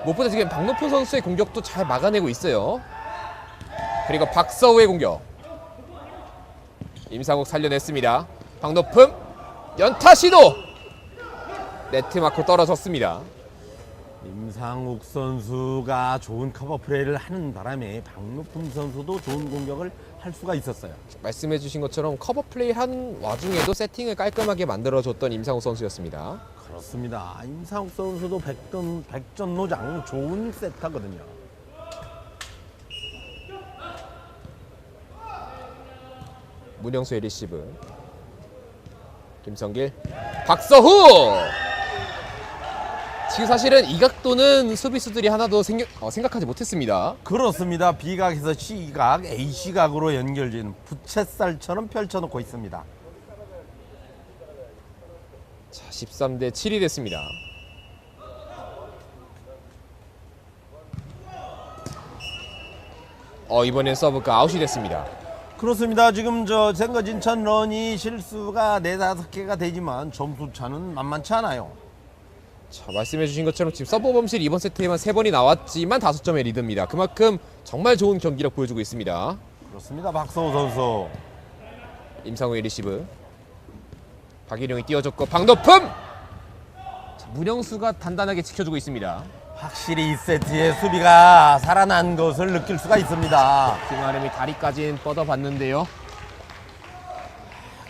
Speaker 1: 무엇보다 지금 박노품 선수의 공격도 잘 막아내고 있어요. 그리고 박서우의 공격. 임상욱 살려냈습니다. 박노품! 연타 시도! 네트 맞고 떨어졌습니다.
Speaker 2: 임상욱 선수가 좋은 커버 플레이를 하는 바람에 박노품 선수도 좋은 공격을 할 수가 있었어요.
Speaker 1: 말씀해주신 것처럼 커버 플레이 한 와중에도 세팅을 깔끔하게 만들어줬던 임상욱 선수였습니다.
Speaker 2: 그렇습니다. 임상욱 선수도 백전노장 좋은 세터거든요.
Speaker 1: 문영수의 리시브. 김성길. 박서후! 지금 사실은 이 각도는 수비수들이 하나도 생각하지 못했습니다.
Speaker 2: 그렇습니다. B각에서 C각, A시각으로 연결된 부채살처럼 펼쳐놓고 있습니다.
Speaker 1: 자, 13대 7이 됐습니다. 이번엔 서브가 아웃이 됐습니다.
Speaker 2: 그렇습니다. 지금 생거진천 런이 실수가 4-5개가 되지만 점수 차는 만만치 않아요.
Speaker 1: 자, 말씀해주신 것처럼 지금 서브 범실이 이번 세트에만 3번이 나왔지만 5점의 리드입니다. 그만큼 정말 좋은 경기력 보여주고 있습니다.
Speaker 2: 그렇습니다. 박서우 선수.
Speaker 1: 임상우의 리시브. 박일용이 띄워줬고 박노품! 자, 문영수가 단단하게 지켜주고 있습니다.
Speaker 2: 확실히 이 세트의 수비가 살아난 것을 느낄 수가 있습니다.
Speaker 1: 김아름이 다리까지는 뻗어봤는데요.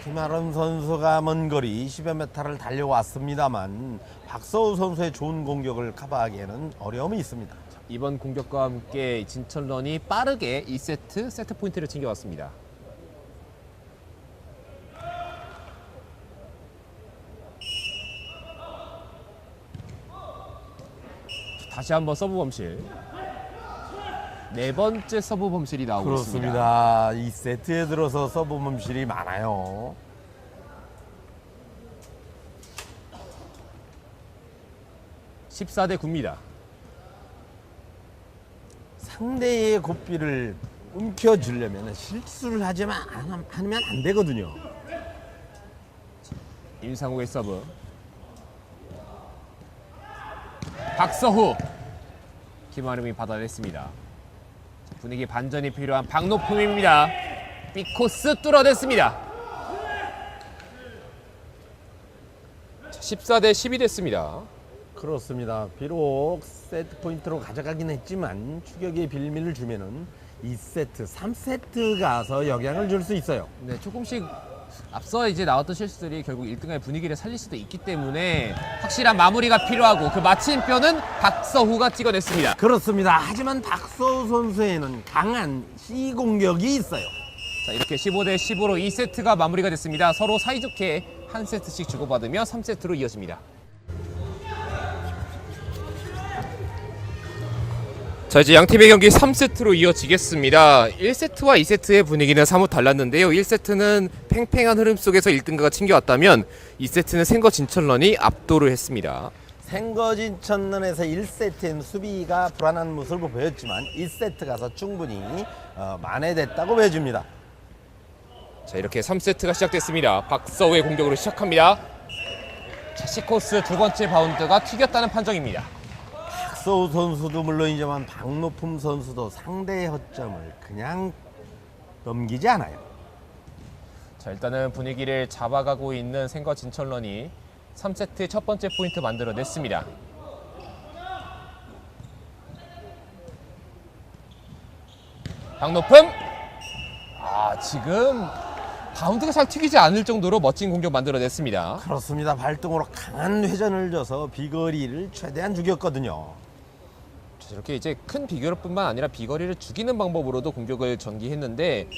Speaker 2: 김아름 선수가 먼 거리 10여 미터를 달려왔습니다만 박서우 선수의 좋은 공격을 커버하기에는 어려움이 있습니다.
Speaker 1: 이번 공격과 함께 진천런이 빠르게 2세트 세트 포인트를 챙겨왔습니다. 다시 한번 서브 범실. 4번째 서브 범실이 나오고 있습니다.
Speaker 2: 그렇습니다. 이 세트에 들어서 서브 범실이 많아요.
Speaker 1: 14대 9입니다.
Speaker 2: 상대의 고삐를 움켜쥐려면 실수를 하면 안 되거든요.
Speaker 1: 임상욱의 서브. 박서후. 김아름이 받아냈습니다. 분위기 반전이 필요한 박노품입니다. B코스 뚫어냈습니다. 14대 10이 됐습니다.
Speaker 2: 그렇습니다. 비록 세트 포인트로 가져가긴 했지만 추격의 빌미를 주면은 2세트, 3세트 가서 영향을 줄 수 있어요.
Speaker 1: 네, 조금씩 앞서 이제 나왔던 실수들이 결국 1등의 분위기를 살릴 수도 있기 때문에 확실한 마무리가 필요하고 그 마침표는 박서후가 찍어냈습니다.
Speaker 2: 그렇습니다. 하지만 박서우 선수에는 강한 C 공격이 있어요.
Speaker 1: 자, 이렇게 15대 15로 2세트가 마무리가 됐습니다. 서로 사이좋게 한 세트씩 주고받으며 3세트로 이어집니다. 자, 이제 양팀의 경기 3세트로 이어지겠습니다. 1세트와 2세트의 분위기는 사뭇 달랐는데요. 1세트는 팽팽한 흐름 속에서 1등가가 챙겨왔다면 2세트는 생거 진천런이 압도를 했습니다.
Speaker 2: 생거진천런에서 1세트엔 수비가 불안한 모습을 보였지만 2세트 가서 충분히 만회됐다고 보여집니다.
Speaker 1: 자, 이렇게 3세트가 시작됐습니다. 박서우의 공격으로 시작합니다. 자, C코스 두 번째 바운드가 튀겼다는 판정입니다.
Speaker 2: 박서우 선수도 물론이지만 박노품 선수도 상대의 허점을 그냥 넘기지 않아요.
Speaker 1: 자, 일단은 분위기를 잡아가고 있는 생거 진천런이 3세트 첫 번째 포인트 만들어냈습니다. 박노품! 지금 바운드가 잘 튀기지 않을 정도로 멋진 공격 만들어냈습니다.
Speaker 2: 그렇습니다. 발등으로 강한 회전을 줘서 비거리를 최대한 죽였거든요.
Speaker 1: 자, 이렇게 이제 큰 비거리뿐만 아니라 비거리를 죽이는 방법으로도 공격을 전개했는데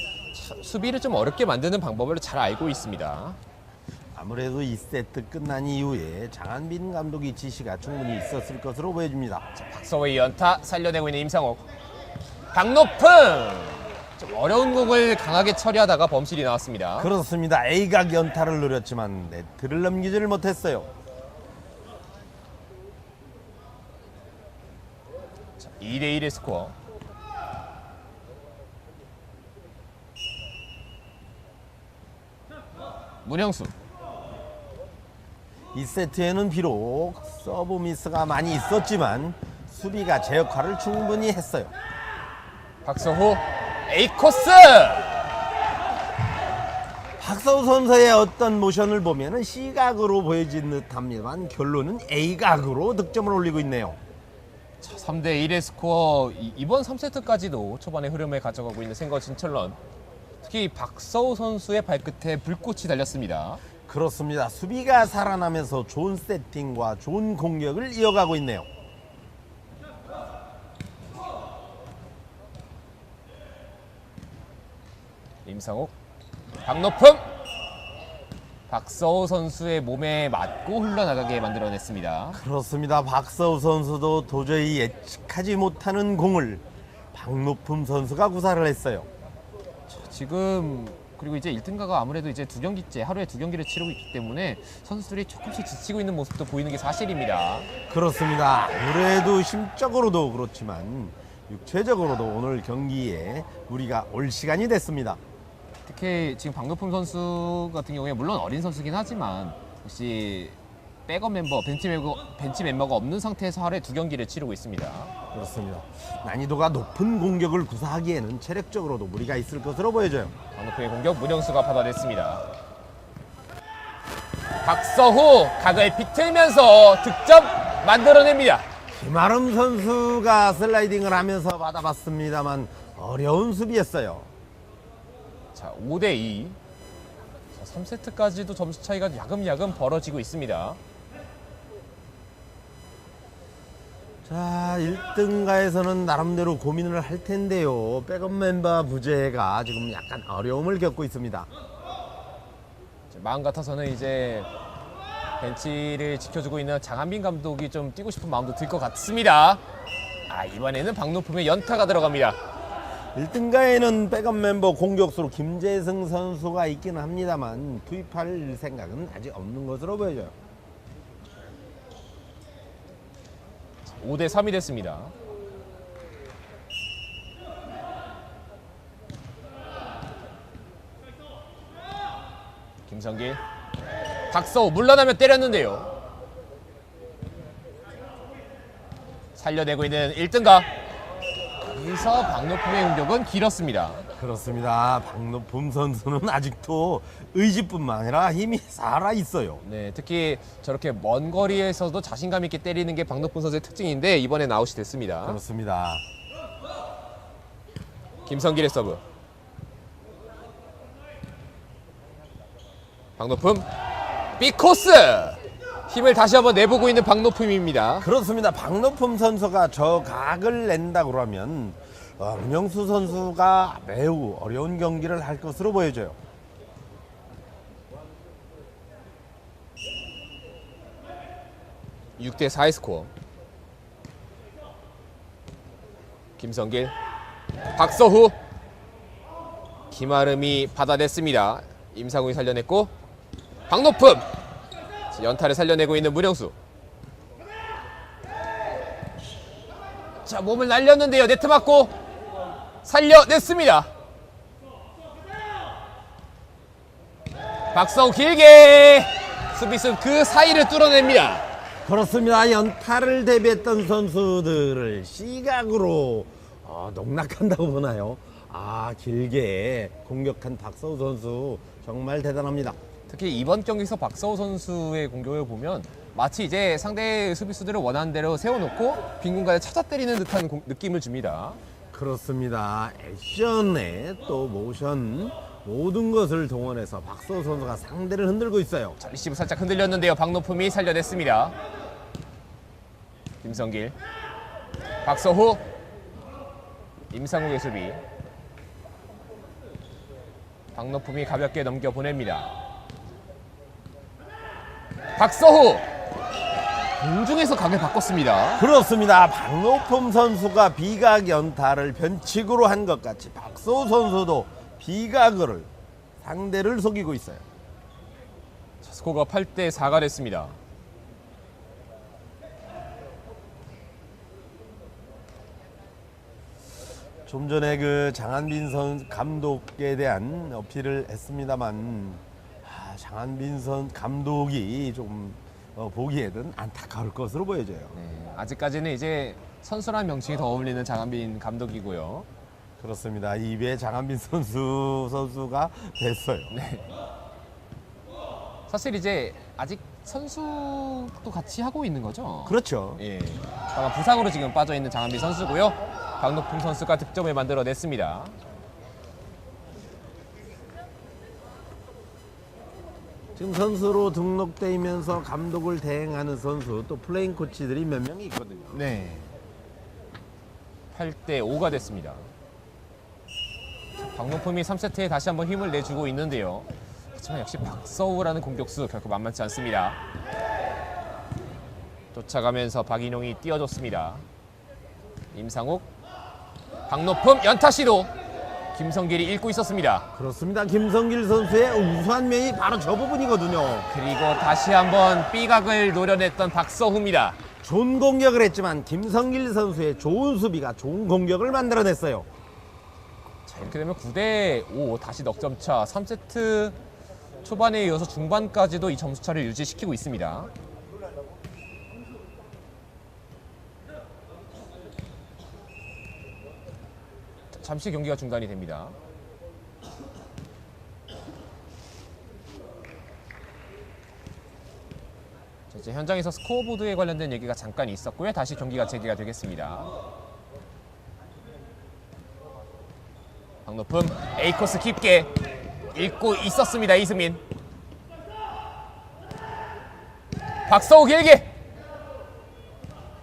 Speaker 1: 수비를 좀 어렵게 만드는 방법을 잘 알고 있습니다.
Speaker 2: 아무래도 2세트 끝난 이후에 장한빈 감독의 지시가 충분히 있었을 것으로 보여집니다.
Speaker 1: 박서우의 연타 살려내고 있는 임상욱. 박노품! 좀 어려운 공을 강하게 처리하다가 범실이 나왔습니다.
Speaker 2: 그렇습니다. A각 연타를 노렸지만 네트를 넘기지를 못했어요.
Speaker 1: 2대1의 스코어. 문영수.
Speaker 2: 이 세트에는 비록 서브 미스가 많이 있었지만 수비가 제 역할을 충분히 했어요.
Speaker 1: 박서호 A 코스.
Speaker 2: 박서우 선수의 어떤 모션을 보면 C각으로 보여진 듯합니다만 결론은 A각으로 득점을 올리고 있네요.
Speaker 1: 3대1의 스코어. 이번 3세트까지도 초반의 흐름을 가져가고 있는 생거 진철런. 특히 박서우 선수의 발끝에 불꽃이 달렸습니다.
Speaker 2: 그렇습니다. 수비가 살아나면서 좋은 세팅과 좋은 공격을 이어가고 있네요.
Speaker 1: 임상욱. 박높음. 박서우 선수의 몸에 맞고 흘러나가게 만들어냈습니다.
Speaker 2: 그렇습니다. 박서우 선수도 도저히 예측하지 못하는 공을 박높음 선수가 구사를 했어요.
Speaker 1: 지금 그리고 이제 1등가가 아무래도 이제 하루에 두 경기를 치르고 있기 때문에 선수들이 조금씩 지치고 있는 모습도 보이는 게 사실입니다.
Speaker 2: 그렇습니다. 아무래도 심적으로도 그렇지만 육체적으로도 오늘 경기에 무리가 올 시간이 됐습니다.
Speaker 1: 특히 지금 박높음 선수 같은 경우에 물론 어린 선수긴 하지만 역시 백업 멤버, 벤치 멤버가 없는 상태에서 하루에 두 경기를 치르고 있습니다.
Speaker 2: 그렇습니다. 난이도가 높은 공격을 구사하기에는 체력적으로도 무리가 있을 것으로 보여져요.
Speaker 1: 박높음의 공격 문영수가 받아냈습니다. 박서호 각을 비틀면서 득점 만들어냅니다.
Speaker 2: 김아름 선수가 슬라이딩을 하면서 받아봤습니다만 어려운 수비였어요.
Speaker 1: 자, 5대2. 3세트까지도 점수 차이가 야금야금 벌어지고 있습니다.
Speaker 2: 자, 1등가에서는 나름대로 고민을 할 텐데요. 백업 멤버 부재가 지금 약간 어려움을 겪고 있습니다.
Speaker 1: 마음 같아서는 이제 벤치를 지켜주고 있는 장한빈 감독이 좀 뛰고 싶은 마음도 들 것 같습니다. 이번에는 박높음의 연타가 들어갑니다.
Speaker 2: 1등가에는 백업 멤버 공격수로 김재승 선수가 있기는 합니다만 투입할 생각은 아직 없는 것으로 보여져요.
Speaker 1: 5대3이 됐습니다. 김성길. 박서우 물러나면 때렸는데요. 살려내고 있는 1등가. 여기서 박높음의 공격은 길었습니다.
Speaker 2: 그렇습니다. 박높음 선수는 아직도 의지뿐만 아니라 힘이 살아있어요.
Speaker 1: 네, 특히 저렇게 먼 거리에서도 자신감 있게 때리는 게 박높음 선수의 특징인데 이번엔 아웃이 됐습니다.
Speaker 2: 그렇습니다.
Speaker 1: 김성길의 서브. 박높음. B코스! 힘을 다시 한번 내보고 있는 박높음입니다.
Speaker 2: 그렇습니다. 박높음 선수가 저 각을 낸다고 그러면 문영수 선수가 매우 어려운 경기를 할 것으로 보여져요.
Speaker 1: 육 대 4의 스코어. 김성길. 박서후. 김아름이 받아냈습니다. 임상훈이 살려냈고 박높음. 연타를 살려내고 있는 문영수. 자, 몸을 날렸는데요. 네트 맞고 살려냈습니다. 박서우 길게 수비수 그 사이를 뚫어냅니다.
Speaker 2: 그렇습니다. 연타를 대비했던 선수들을 C각으로 농락한다고 보나요? 길게 공격한 박서우 선수 정말 대단합니다.
Speaker 1: 특히 이번 경기에서 박서우 선수의 공격을 보면 마치 이제 상대 수비수들을 원하는 대로 세워놓고 빈 공간에 찾아 때리는 듯한 느낌을 줍니다.
Speaker 2: 그렇습니다. 액션에 또 모션 모든 것을 동원해서 박서우 선수가 상대를 흔들고 있어요.
Speaker 1: 자, 리시브 살짝 흔들렸는데요. 박높음이 살려냈습니다. 김성길. 박서후. 임상욱의 수비. 박높음이 가볍게 넘겨보냅니다. 박서후. 공중에서 각을 바꿨습니다.
Speaker 2: 그렇습니다. 박노품 선수가 비각 연타를 변칙으로 한 것 같이 박서우 선수도 비각을 상대를 속이고 있어요.
Speaker 1: 자, 스코어가 8대 4가 됐습니다.
Speaker 2: 좀 전에 그 장한빈 선 감독에 대한 어필을 했습니다만 장한빈 선 감독이 좀 보기에는 안타까울 것으로 보여져요.
Speaker 1: 네, 아직까지는 이제 선수란 명칭이 더 어울리는 장한빈 감독이고요.
Speaker 2: 그렇습니다. 입에 장한빈 선수가 됐어요.
Speaker 1: 네. 사실 이제 아직 선수도 같이 하고 있는 거죠.
Speaker 2: 그렇죠.
Speaker 1: 예. 다만 부상으로 지금 빠져 있는 장한빈 선수고요. 박노품 선수가 득점을 만들어냈습니다.
Speaker 2: 지금 선수로 등록되면서 감독을 대행하는 선수 또 플레잉 코치들이 몇 명이 있거든요.
Speaker 1: 네. 8대 5가 됐습니다. 박노품이 3세트에 다시 한번 힘을 내주고 있는데요. 하지만 역시 박서우라는 공격수 결코 만만치 않습니다. 쫓아가면서 박인용이 띄워줬습니다. 임상욱, 박노품 연타 시도. 김성길이 읽고 있었습니다.
Speaker 2: 그렇습니다. 김성길 선수의 우수한 면이 바로 저 부분이거든요.
Speaker 1: 그리고 다시 한번 B각을 노려냈던 박서우입니다.
Speaker 2: 좋은 공격을 했지만 김성길 선수의 좋은 수비가 좋은 공격을 만들어냈어요.
Speaker 1: 자, 이렇게 되면 9대 5 다시 넉점차. 3세트 초반에 이어서 중반까지도 이 점수차를 유지시키고 있습니다. 잠시 경기가 중단이 됩니다. 자, 이제 현장에서 스코어보드에 관련된 얘기가 잠깐 있었고요. 다시 경기가 재개가 되겠습니다. 박노품 A코스 깊게 읽고 있었습니다. 이승민. 박서우 길게.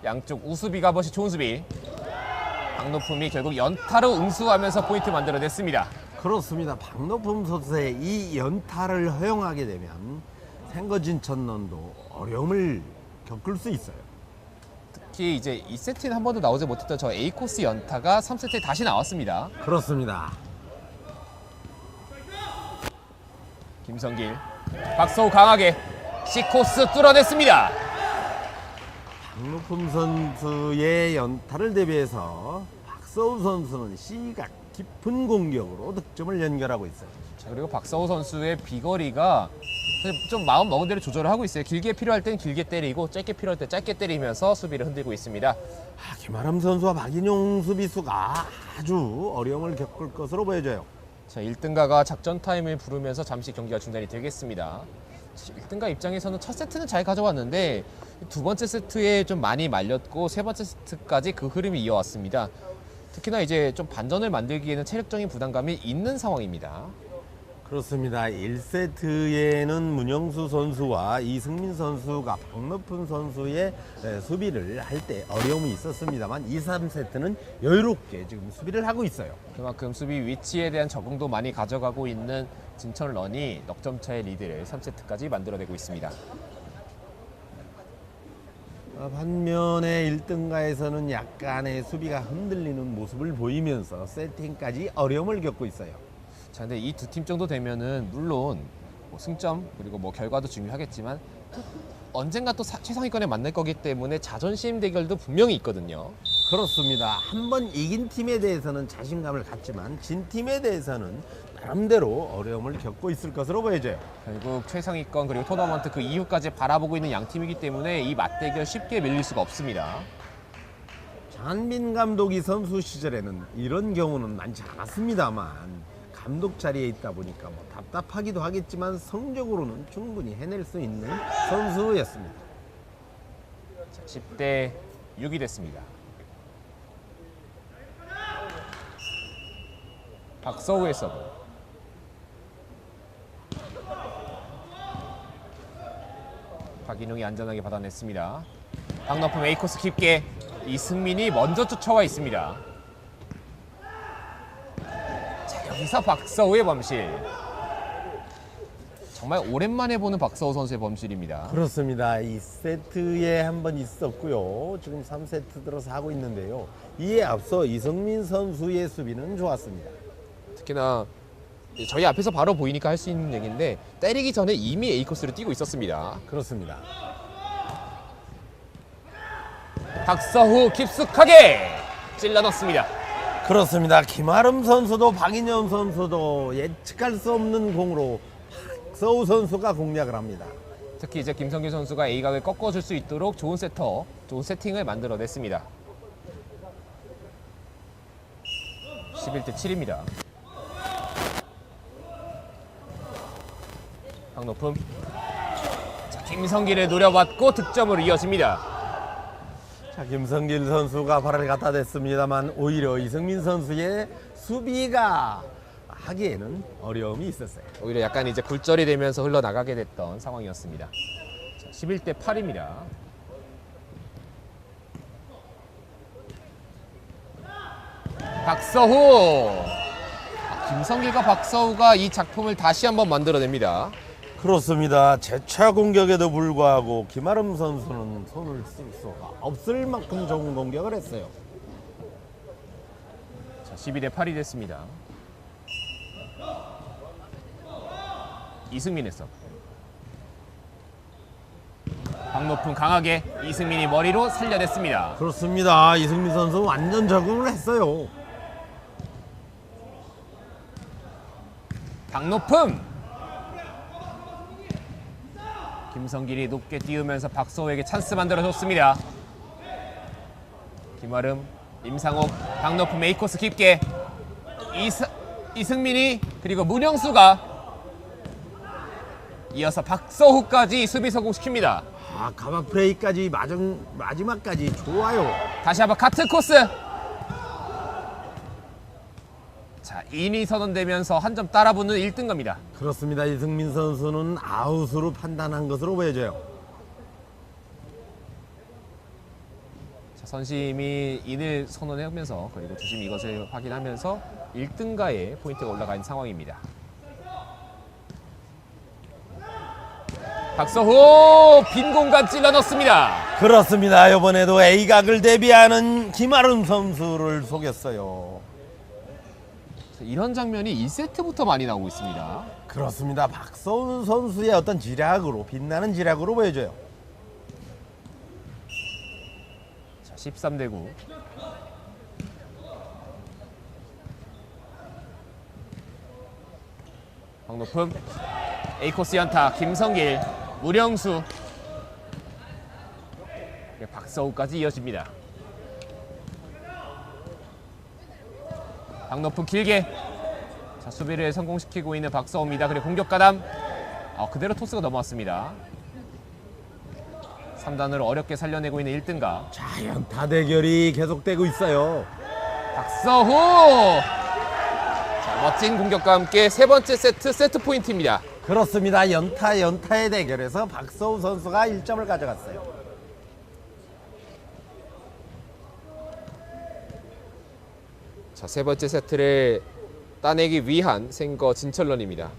Speaker 1: 양쪽 우수비가 버시 좋은 수비. 박노품이 결국 연타로 응수하면서 포인트 만들어냈습니다.
Speaker 2: 그렇습니다. 박노품 선수의 이 연타를 허용하게 되면 생거진천론도 어려움을 겪을 수 있어요.
Speaker 1: 특히 이제 2세트는 한 번도 나오지 못했던 저 A코스 연타가 3세트에 다시 나왔습니다.
Speaker 2: 그렇습니다.
Speaker 1: 김성길, 박서우 강하게 C코스 뚫어냈습니다.
Speaker 2: 박노품 선수의 연타를 대비해서 박서우 선수는 C각 깊은 공격으로 득점을 연결하고 있어요.
Speaker 1: 자, 그리고 박서우 선수의 비거리가 좀 마음 먹은 대로 조절을 하고 있어요. 길게 필요할 땐 길게 때리고 짧게 필요할 때 짧게 때리면서 수비를 흔들고 있습니다.
Speaker 2: 김아람 선수와 박인용 수비수가 아주 어려움을 겪을 것으로 보여져요.
Speaker 1: 자, 1등가가 작전 타임을 부르면서 잠시 경기가 중단이 되겠습니다. 1등가 입장에서는 첫 세트는 잘 가져왔는데 두 번째 세트에 좀 많이 말렸고 세 번째 세트까지 그 흐름이 이어왔습니다. 특히나 이제 좀 반전을 만들기에는 체력적인 부담감이 있는 상황입니다.
Speaker 2: 그렇습니다. 1세트에는 문영수 선수와 이승민 선수가 박노품 선수의 수비를 할 때 어려움이 있었습니다만 2, 3세트는 여유롭게 지금 수비를 하고 있어요.
Speaker 1: 그만큼 수비 위치에 대한 적응도 많이 가져가고 있는 진천런이 넉점차의 리드를 3세트까지 만들어내고 있습니다.
Speaker 2: 반면에 1등가에서는 약간의 수비가 흔들리는 모습을 보이면서 세팅까지 어려움을 겪고 있어요.
Speaker 1: 자, 근데 이 두 팀 정도 되면은 물론 뭐 승점 그리고 뭐 결과도 중요하겠지만 언젠가 또 최상위권에 만날 거기 때문에 자존심 대결도 분명히 있거든요.
Speaker 2: 그렇습니다. 한번 이긴 팀에 대해서는 자신감을 갖지만 진 팀에 대해서는 나름대로 어려움을 겪고 있을 것으로 보여져요.
Speaker 1: 결국 최상위권 그리고 토너먼트 그 이후까지 바라보고 있는 양 팀이기 때문에 이 맞대결 쉽게 밀릴 수가 없습니다.
Speaker 2: 장한빈 감독이 선수 시절에는 이런 경우는 많지 않았습니다만 감독 자리에 있다 보니까 뭐 답답하기도 하겠지만 성적으로는 충분히 해낼 수 있는 선수였습니다.
Speaker 1: 자, 10대 6이 됐습니다. 박서우의 서브. 박인용이 안전하게 받아냈습니다. 박노품 A코스 깊게. 이승민이 먼저 쫓아와 있습니다. 자, 여기서 박서우의 범실. 정말 오랜만에 보는 박서우 선수의 범실입니다.
Speaker 2: 그렇습니다. 2세트에 한 번 있었고요. 지금 3세트 들어서 하고 있는데요. 이에 앞서 이승민 선수의 수비는 좋았습니다.
Speaker 1: 특히나 저희 앞에서 바로 보이니까 할 수 있는 얘기인데 때리기 전에 이미 A 코스를 뛰고 있었습니다.
Speaker 2: 그렇습니다.
Speaker 1: 박서우 깊숙하게 찔러 넣습니다.
Speaker 2: 그렇습니다. 김아름 선수도 박인영 선수도 예측할 수 없는 공으로 박서우 선수가 공략을 합니다.
Speaker 1: 특히 이제 김성길 선수가 A각을 꺾어줄 수 있도록 좋은 세터, 좋은 세팅을 만들어냈습니다. 11대 7입니다. 박노품. 자, 김성길을 노려봤고 득점으로 이어집니다.
Speaker 2: 자, 김성길 선수가 발을 갖다 댔습니다만 오히려 이승민 선수의 수비가 하기에는 어려움이 있었어요.
Speaker 1: 오히려 약간 이제 굴절이 되면서 흘러나가게 됐던 상황이었습니다. 자, 11대 8입니다. 박서우. 김성길과 박서우가 이 작품을 다시 한번 만들어냅니다.
Speaker 2: 그렇습니다. 재차 공격에도 불구하고 김아름 선수는 손을 쓸 수가 없을 만큼 좋은 공격을 했어요.
Speaker 1: 자, 12대 8이 됐습니다. 이승민의 서브. 박노품 강하게 이승민이 머리로 살려냈습니다.
Speaker 2: 그렇습니다. 이승민 선수 완전 적응을 했어요.
Speaker 1: 박노품. 김성길이 높게 띄우면서 박서우에게 찬스 만들어줬습니다. 김아름, 임상옥, 박노품 A코스 깊게. 이승민이 그리고 문영수가 이어서 박서우까지 수비 성공시킵니다.
Speaker 2: 아, 가막 플레이까지 마지막까지 좋아요.
Speaker 1: 다시 한번 같은 코스. 자, 인이 선언되면서 한 점 따라붙는 1등 갑니다.
Speaker 2: 그렇습니다. 이승민 선수는 아웃으로 판단한 것으로 보여져요.
Speaker 1: 자, 선심이 인을 선언하면서 그리고 주심이 이것을 확인하면서 1등가에 포인트가 올라가 있는 상황입니다. 박서우 빈 공간 찔러 넣습니다.
Speaker 2: 그렇습니다. 이번에도 A각을 대비하는 김아름 선수를 속였어요.
Speaker 1: 이런 장면이 1세트부터 많이 나오고 있습니다.
Speaker 2: 그렇습니다. 박서우 선수의 어떤 지략으로 빛나는 지략으로 보여져요.
Speaker 1: 자, 13대 9. 박노품 A코스 연타 김성길, 무령수, 박서우까지 이어집니다. 박노품 길게. 자, 수비를 성공시키고 있는 박서우입니다. 그리고 공격 가담. 그대로 토스가 넘어왔습니다. 3단으로 어렵게 살려내고 있는 1등가.
Speaker 2: 자, 연타 대결이 계속되고 있어요.
Speaker 1: 박서우. 자, 멋진 공격과 함께 세 번째 세트 포인트입니다.
Speaker 2: 그렇습니다. 연타의 대결에서 박서우 선수가 1점을 가져갔어요.
Speaker 1: 자, 세 번째 세트를 따내기 위한 생거 진철런입니다.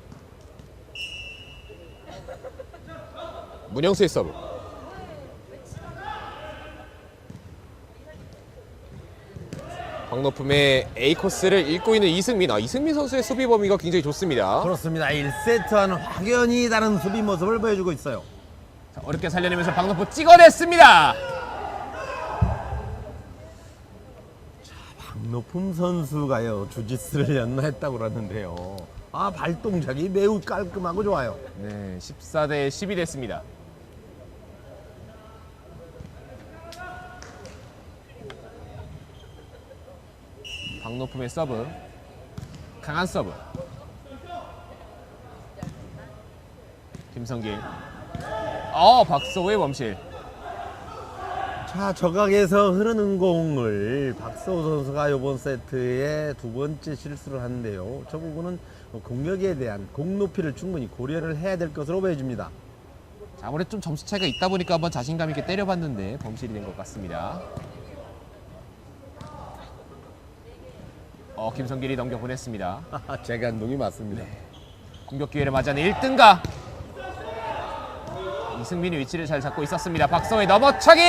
Speaker 1: 문영수의 서브. 박노품의 A코스를 읽고 있는 이승민. 이승민 선수의 수비 범위가 굉장히 좋습니다.
Speaker 2: 그렇습니다. 1세트와는 확연히 다른 수비 모습을 보여주고 있어요.
Speaker 1: 자, 어렵게 살려내면서 박노품 찍어냈습니다.
Speaker 2: 박노품 선수가요, 주짓수를 연마했다고 그러는데요. 발동작이 매우 깔끔하고 좋아요.
Speaker 1: 네, 14대 10이 됐습니다. 박노품의 서브. 강한 서브. 김성길. 박서우의 범실.
Speaker 2: 자, 저각에서 흐르는 공을 박서우 선수가 이번 세트에 두 번째 실수를 하는데요. 저 부분은 공격에 대한 공 높이를 충분히 고려를 해야 될 것으로 보여집니다.
Speaker 1: 자, 아무래도 좀 점수 차이가 있다 보니까 한번 자신감 있게 때려봤는데 범실이 된 것 같습니다. 김성길이 넘겨보냈습니다.
Speaker 2: 제 감독이 맞습니다.
Speaker 1: 공격 기회를 맞이하는 1등가. 이승민이 위치를 잘 잡고 있었습니다. 박서호의 넘어차기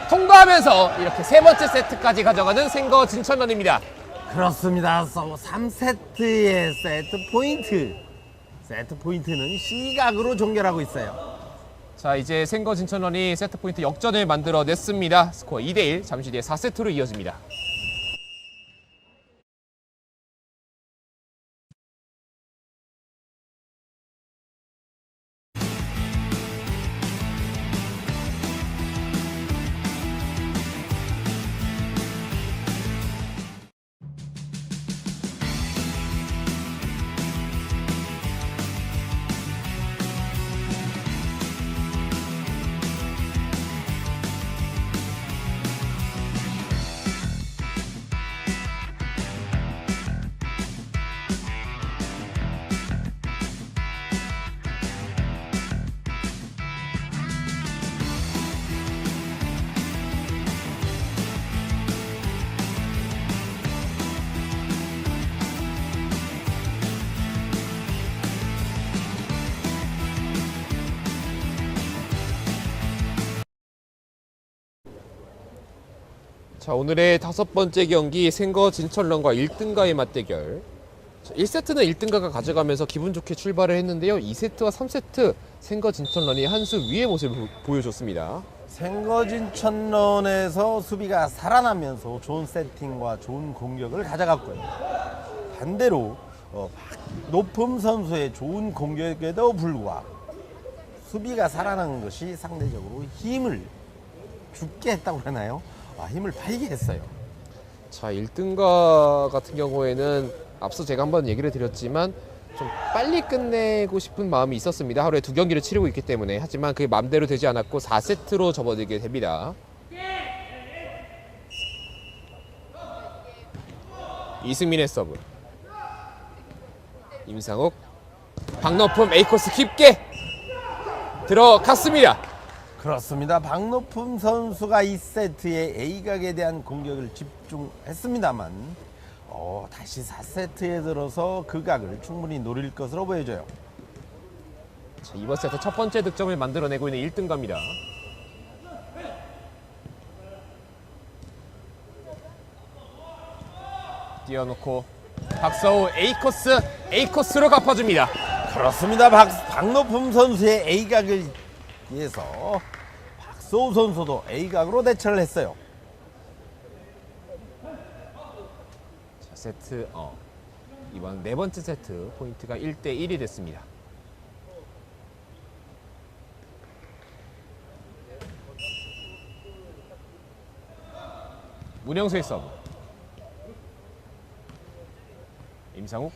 Speaker 1: 통과하면서 이렇게 세 번째 세트까지 가져가는 생거 진천런입니다.
Speaker 2: 그렇습니다. 3세트의 세트 포인트는 시각으로 종결하고 있어요.
Speaker 1: 자, 이제 생거 진천런이 세트 포인트 역전을 만들어냈습니다. 스코어 2대1, 잠시 뒤에 4세트로 이어집니다. 자, 오늘의 5번째 경기 생거 진천런과 1등가의 맞대결. 자, 1세트는 1등가가 가져가면서 기분 좋게 출발을 했는데요. 2세트와 3세트 생거 진천런이 한 수 위의 모습을 보여줬습니다.
Speaker 2: 생거진천런에서 수비가 살아나면서 좋은 세팅과 좋은 공격을 가져갔고요. 반대로 높음 선수의 좋은 공격에도 불구하고 수비가 살아난 것이 상대적으로 힘을 죽게 했다고 하나요? 힘을 팔게 했어요.
Speaker 1: 자, 1등가 같은 경우에는 앞서 제가 한번 얘기를 드렸지만 좀 빨리 끝내고 싶은 마음이 있었습니다. 하루에 2경기를 치르고 있기 때문에. 하지만 그게 마음대로 되지 않았고 4세트로 접어들게 됩니다. 이승민의 서브. 임상욱. 박너품 A코스 깊게 들어갔습니다.
Speaker 2: 그렇습니다. 박노품 선수가 2세트에 A각에 대한 공격을 집중했습니다만 다시 4세트에 들어서 그 각을 충분히 노릴 것으로 보여져요.
Speaker 1: 자, 이번 세트 첫 번째 득점을 만들어내고 있는 1등가입니다. 띄워놓고 박서우 A코스로 갚아줍니다.
Speaker 2: 그렇습니다. 박노품 선수의 A각을 위해서 박소우 선수도 A각으로 대처를 했어요.
Speaker 1: 자, 세트 이번 네 번째 세트 포인트가 1대1이 됐습니다. 문영수의 서브. 임상욱.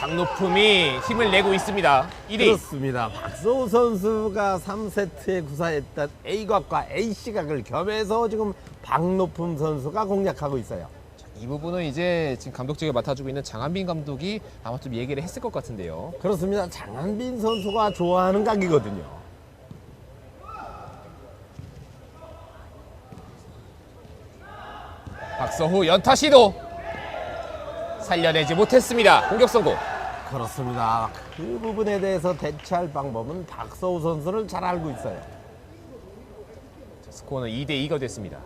Speaker 1: 박노품이 힘을 내고 있습니다. 1위.
Speaker 2: 그렇습니다. 박소우 선수가 3세트에 구사했던 A각과 A시각을 겸해서 지금 박노품 선수가 공략하고 있어요.
Speaker 1: 이 부분은 이제 지금 감독직을 맡아주고 있는 장한빈 감독이 아마 좀 얘기를 했을 것 같은데요.
Speaker 2: 그렇습니다. 장한빈 선수가 좋아하는 각이거든요.
Speaker 1: 박서후 연타 시도 살려내지 못했습니다. 공격 성공.
Speaker 2: 그렇습니다. 그 부분에 대해서 대처할 방법은 박서우 선수를 잘 알고 있어요.
Speaker 1: 스코어는 2대2가 됐습니다.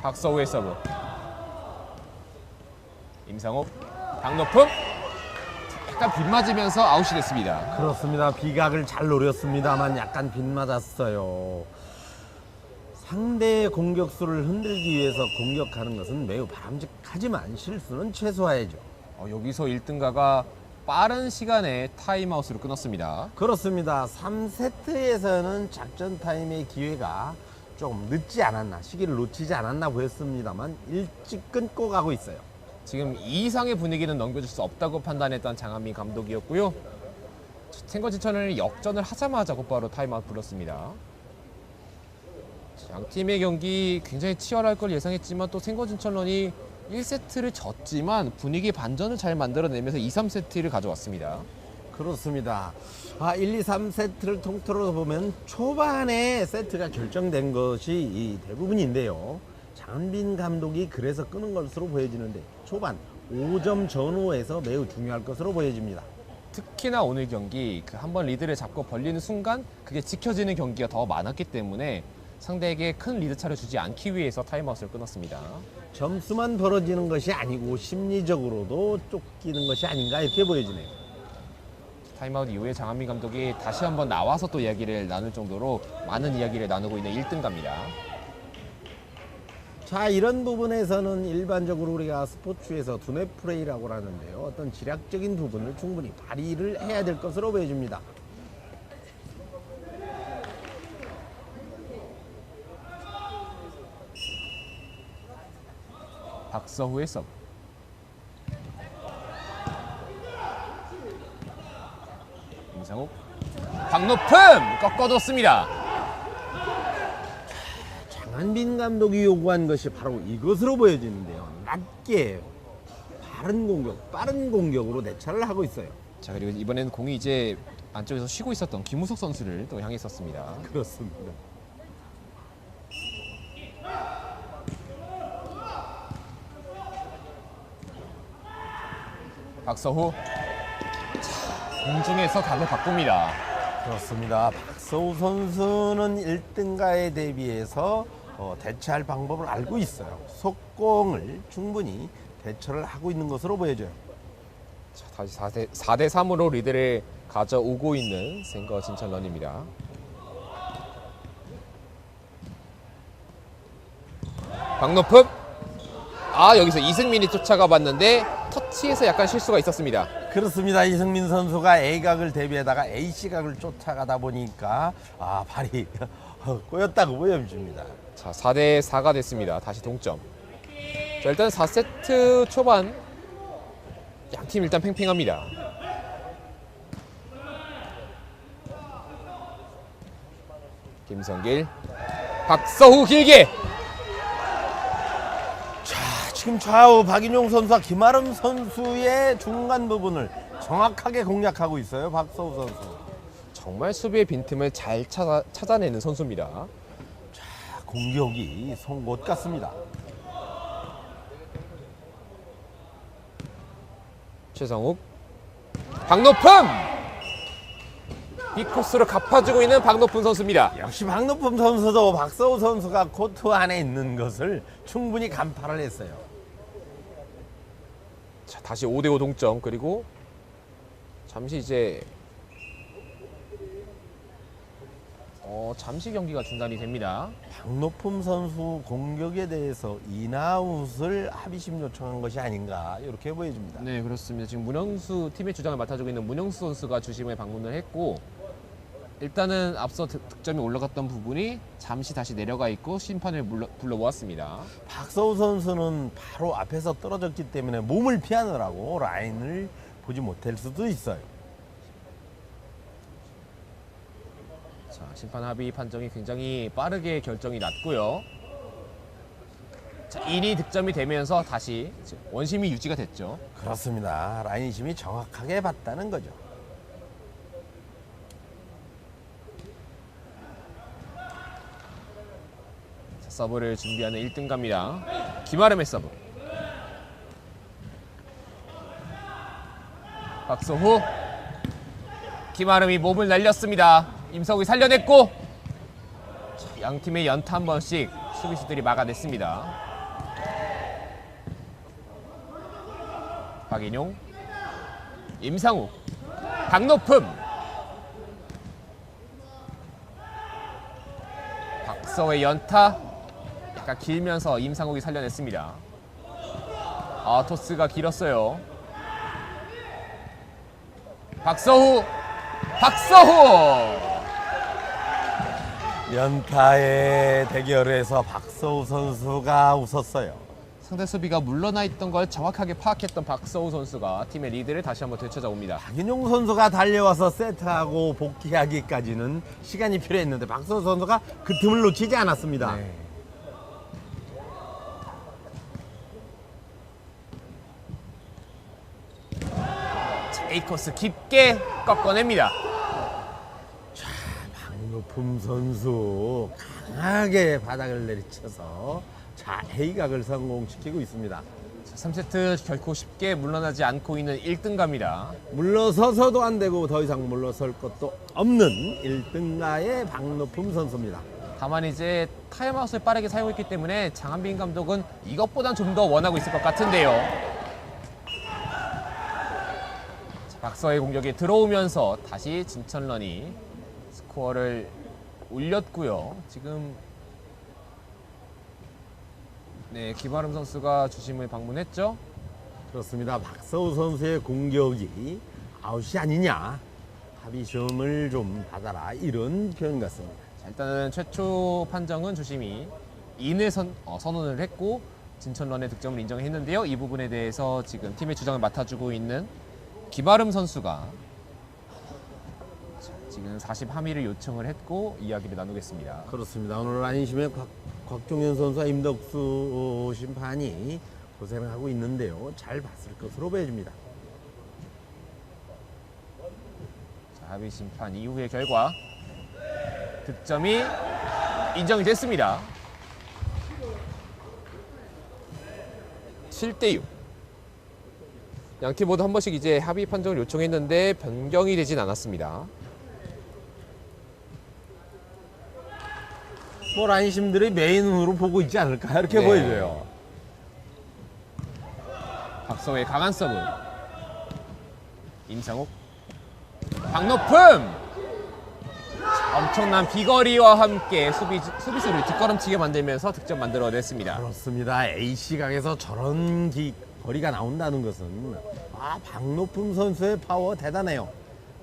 Speaker 1: 박서우의 서브. 임상욱. 박노품. 약간 빗맞으면서 아웃이 됐습니다.
Speaker 2: 그렇습니다. 비각을 잘 노렸습니다만 약간 빗맞았어요. 상대의 공격수를 흔들기 위해서 공격하는 것은 매우 바람직하지만 실수는 최소화해야죠.
Speaker 1: 여기서 1등가가 빠른 시간에 타임아웃으로 끊었습니다.
Speaker 2: 그렇습니다. 3세트에서는 작전 타임의 기회가 조금 늦지 않았나, 시기를 놓치지 않았나 보였습니다만 일찍 끊고 가고 있어요.
Speaker 1: 지금 이 이상의 분위기는 넘겨줄 수 없다고 판단했던 장한민 감독이었고요. 생거 진천을 역전을 하자마자 곧바로 타임아웃 불렀습니다. 양 팀의 경기 굉장히 치열할 걸 예상했지만 또 생거 진천런이 1세트를 졌지만 분위기 반전을 잘 만들어내면서 2, 3세트를 가져왔습니다.
Speaker 2: 그렇습니다. 1, 2, 3세트를 통틀어서 보면 초반에 세트가 결정된 것이 대부분인데요. 장한빈 감독이 그래서 끄는 것으로 보여지는데 초반 5점 전후에서 매우 중요할 것으로 보여집니다.
Speaker 1: 특히나 오늘 경기 그 한번 리드를 잡고 벌리는 순간 그게 지켜지는 경기가 더 많았기 때문에 상대에게 큰 리드 차를 주지 않기 위해서 타임아웃을 끊었습니다.
Speaker 2: 점수만 벌어지는 것이 아니고 심리적으로도 쫓기는 것이 아닌가 이렇게 보여지네요.
Speaker 1: 타임아웃 이후에 장한민 감독이 다시 한번 나와서 또 이야기를 나눌 정도로 많은 이야기를 나누고 있는 1등갑니다.
Speaker 2: 자, 이런 부분에서는 일반적으로 우리가 스포츠에서 두뇌 플레이라고 하는데요. 어떤 지략적인 부분을 충분히 발휘를 해야 될 것으로 보여집니다.
Speaker 1: 박서후의 서브. 임상욱. 박높음 꺾어뒀습니다.
Speaker 2: 장한빈 감독이 요구한 것이 바로 이것으로 보여지는데요. 낮게 바른 공격, 빠른 공격으로 대처를 하고 있어요.
Speaker 1: 자, 그리고 이번에는 공이 이제 안쪽에서 쉬고 있었던 김우석 선수를 또 향했었습니다.
Speaker 2: 그렇습니다.
Speaker 1: 박서후. 자, 공중에서 각을 바꿉니다.
Speaker 2: 그렇습니다. 박서우 선수는 1등가에 대비해서 대처할 방법을 알고 있어요. 속공을 충분히 대처를 하고 있는 것으로 보여져요.
Speaker 1: 자, 다시 4대 3으로 리드를 가져오고 있는 생거 진천런입니다. 박높음. 여기서 이승민이 쫓아가 봤는데 터치에서 약간 실수가 있었습니다.
Speaker 2: 그렇습니다. 이승민 선수가 A각을 대비에다가 A씨각을 쫓아가다 보니까 발이 꼬였다고 보여집니다.
Speaker 1: 자, 4대 4가 됐습니다. 다시 동점. 자, 일단 4세트 초반 양팀 일단 팽팽합니다. 김성길. 박서후 길게.
Speaker 2: 지금 좌우 박인용 선수와 김아름 선수의 중간 부분을 정확하게 공략하고 있어요. 박서우 선수.
Speaker 1: 정말 수비의 빈틈을 잘 찾아내는 선수입니다.
Speaker 2: 공격이 송곳 같습니다.
Speaker 1: 최성욱. 박높음. 빅코스로 갚아주고 있는 박높음 선수입니다.
Speaker 2: 역시 박높음 선수도 박서우 선수가 코트 안에 있는 것을 충분히 간파를 했어요.
Speaker 1: 자, 다시 5대5 동점. 그리고 잠시 이제 잠시 경기가 중단이 됩니다.
Speaker 2: 박높음 선수 공격에 대해서 인아웃을 합의심 요청한 것이 아닌가 이렇게 보여집니다.
Speaker 1: 네, 그렇습니다. 지금 문영수 팀의 주장을 맡아주고 있는 문영수 선수가 주심에 방문을 했고 일단은 앞서 득점이 올라갔던 부분이 잠시 다시 내려가 있고 심판을 불러모았습니다.
Speaker 2: 박서우 선수는 바로 앞에서 떨어졌기 때문에 몸을 피하느라고 라인을 보지 못할 수도 있어요.
Speaker 1: 자, 심판 합의 판정이 굉장히 빠르게 결정이 났고요. 자, 인이 득점이 되면서 다시 원심이 유지가 됐죠.
Speaker 2: 그렇습니다. 라인심이 정확하게 봤다는 거죠.
Speaker 1: 자, 서브를 준비하는 1등갑니다. 김아름의 서브. 박서후. 김아름이 몸을 날렸습니다. 임석이 살려냈고 자, 양팀의 연타 한 번씩 수비수들이 막아냈습니다. 박인용. 임상욱. 박높음. 박서의 연타 약간 길면서 임상욱이 살려냈습니다. 토스가 길었어요. 박서후.
Speaker 2: 연타의 대결에서 박서우 선수가 웃었어요.
Speaker 1: 상대 수비가 물러나 있던 걸 정확하게 파악했던 박서우 선수가 팀의 리드를 다시 한번 되찾아옵니다.
Speaker 2: 박인용 선수가 달려와서 세트하고 복귀하기까지는 시간이 필요했는데 박서우 선수가 그 틈을 놓치지 않았습니다.
Speaker 1: 네. A코스 깊게 꺾어냅니다.
Speaker 2: 박높음 선수 강하게 바닥을 내리쳐서 자, A각을 성공시키고 있습니다.
Speaker 1: 3세트 결코 쉽게 물러나지 않고 있는 1등가입니다.
Speaker 2: 물러서서도 안 되고 더 이상 물러설 것도 없는 1등가의 박노품 선수입니다.
Speaker 1: 다만 이제 타임아웃을 빠르게 사용했기 때문에 장한빈 감독은 이것보단 좀 더 원하고 있을 것 같은데요. 자, 박서의 공격에 들어오면서 다시 진천런이 스코어를 올렸고요. 지금 네, 김아름 선수가 주심을 방문했죠.
Speaker 2: 그렇습니다. 박서우 선수의 공격이 아웃이 아니냐, 합의 시험을 좀 받아라, 이런 표현 같습니다.
Speaker 1: 자, 일단은 최초 판정은 주심이 인을 선언을 했고 진천런의 득점을 인정했는데요. 이 부분에 대해서 지금 팀의 주장을 맡아주고 있는 김아름 선수가 자, 지금 40 함의를 요청을 했고 이야기를 나누겠습니다.
Speaker 2: 그렇습니다. 오늘 안심의 곽종현 선수와 임덕수 심판이 고생을 하고 있는데요. 잘 봤을 것으로 보여집니다.
Speaker 1: 자, 합의 심판 이후의 결과 득점이 인정이 됐습니다. 7대6. 양팀 모두 한 번씩 이제 합의 판정을 요청했는데 변경이 되진 않았습니다.
Speaker 2: 뭐 안심들이 메인으로 보고 있지 않을까, 이렇게
Speaker 1: 네.
Speaker 2: 보여져요.
Speaker 1: 박서우의 강한 서브. 임상욱. 박노품. 엄청난 비거리와 함께 수비수를 뒷걸음치게 만들면서 득점 만들어냈습니다.
Speaker 2: 그렇습니다. A시각에서 저런 거리가 나온다는 것은 박노품 선수의 파워 대단해요.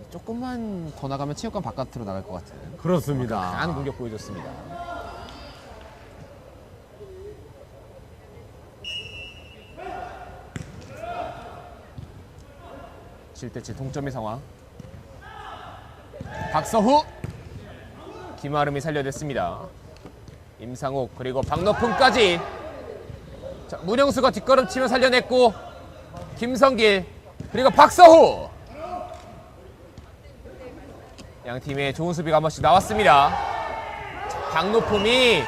Speaker 1: 조금만 더 나가면 체육관 바깥으로 나갈 것 같은
Speaker 2: 그렇습니다.
Speaker 1: 강한 공격 보여줬습니다. (7대7) 동점의 상황. 박서후, 김아름이 살려냈습니다. 임상욱 그리고 박노품까지. 자, 문영수가 뒷걸음치며 살려냈고 김성길 그리고 박서후. 양 팀의 좋은 수비가 한 번씩 나왔습니다. 자, 박노품이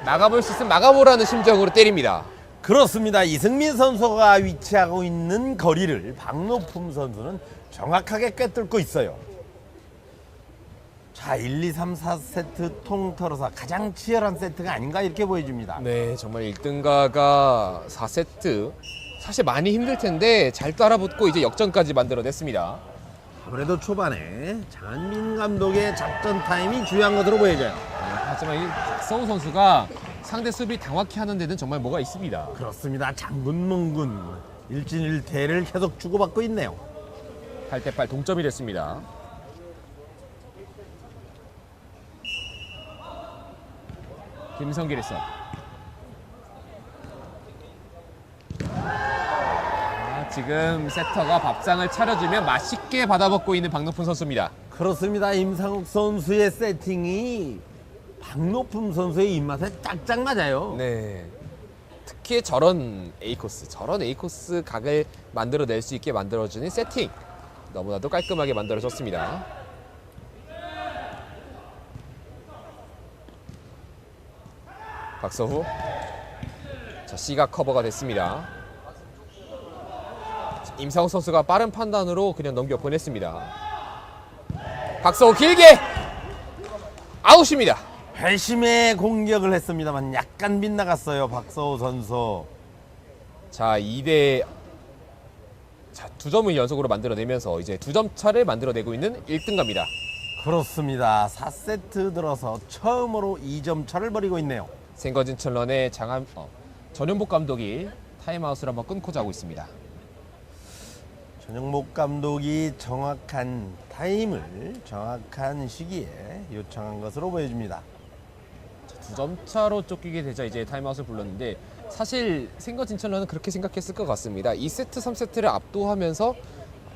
Speaker 1: 막아볼 수 있으면 막아보라는 심정으로 때립니다.
Speaker 2: 그렇습니다. 이승민 선수가 위치하고 있는 거리를 박노품 선수는 정확하게 꿰뚫고 있어요. 자, 1, 2, 3, 4세트 통틀어서 가장 치열한 세트가 아닌가, 이렇게 보여집니다.
Speaker 1: 네, 정말 1등가가 4세트 사실 많이 힘들 텐데 잘 따라붙고 이제 역전까지 만들어냈습니다.
Speaker 2: 아무래도 초반에 장한빈 감독의 작전 타임이 중요한 것으로 보여져요.
Speaker 1: 네, 하지만 이 박서우 선수가 상대 수비 당확히 하는 데는 정말 뭐가 있습니다.
Speaker 2: 그렇습니다. 장군몽군 일진일퇴를 계속 주고받고 있네요.
Speaker 1: 8대8 동점이 됐습니다. 김성길의 서브. 지금 세터가 밥상을 차려주며 맛있게 받아먹고 있는 박노품 선수입니다.
Speaker 2: 그렇습니다. 임상욱 선수의 세팅이 박노품 선수의 입맛에 짝짝 맞아요.
Speaker 1: 네. 특히 저런 A코스 각을 만들어낼 수 있게 만들어주는 세팅. 너무나도 깔끔하게 만들어졌습니다. 박서후. 자, C가 커버가 됐습니다. 임상욱 선수가 빠른 판단으로 그냥 넘겨 보냈습니다. 박서후 길게 아웃입니다.
Speaker 2: 회심의 공격을 했습니다만 약간 빗나갔어요, 박서우 선수.
Speaker 1: 자, 2대 자, 2점을 연속으로 만들어내면서 이제 2점 차를 만들어내고 있는 1등가입니다.
Speaker 2: 그렇습니다. 4세트 들어서 처음으로 2점 차를 벌이고 있네요.
Speaker 1: 생거진천런의 전현복 감독이 타임아웃을 한번 끊고자 하고 있습니다.
Speaker 2: 전영목 감독이 정확한 타임을 정확한 시기에 요청한 것으로 보여집니다.
Speaker 1: 2점 차로 쫓기게 되자 이제 타임아웃을 불렀는데 사실 생거진천런은 그렇게 생각했을 것 같습니다. 2세트, 3세트를 압도하면서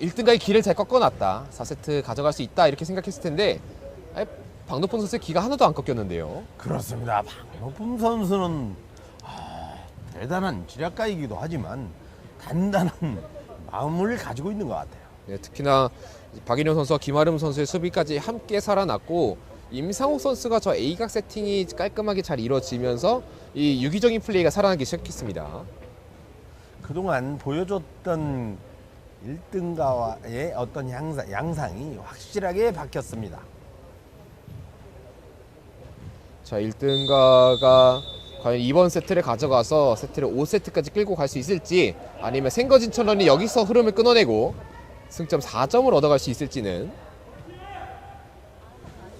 Speaker 1: 1등가의 길을 잘 꺾어놨다. 4세트 가져갈 수 있다 이렇게 생각했을 텐데 박노품 선수의 기가 하나도 안 꺾였는데요.
Speaker 2: 그렇습니다. 박노품 선수는 대단한 지략가이기도 하지만 단단한 마음을 가지고 있는 것 같아요.
Speaker 1: 네, 특히나 박인영 선수와 김아름 선수의 수비까지 함께 살아났고 임상욱 선수가 저 A각 세팅이 깔끔하게 잘 이루어지면서 이 유기적인 플레이가 살아나기 시작했습니다.
Speaker 2: 그동안 보여줬던 1등과의 어떤 양상이 확실하게 바뀌었습니다.
Speaker 1: 자, 1등가가 과연 이번 세트를 가져가서 세트를 5세트까지 끌고 갈 수 있을지, 아니면 생거진천런이 여기서 흐름을 끊어내고 승점 4점을 얻어갈 수 있을지는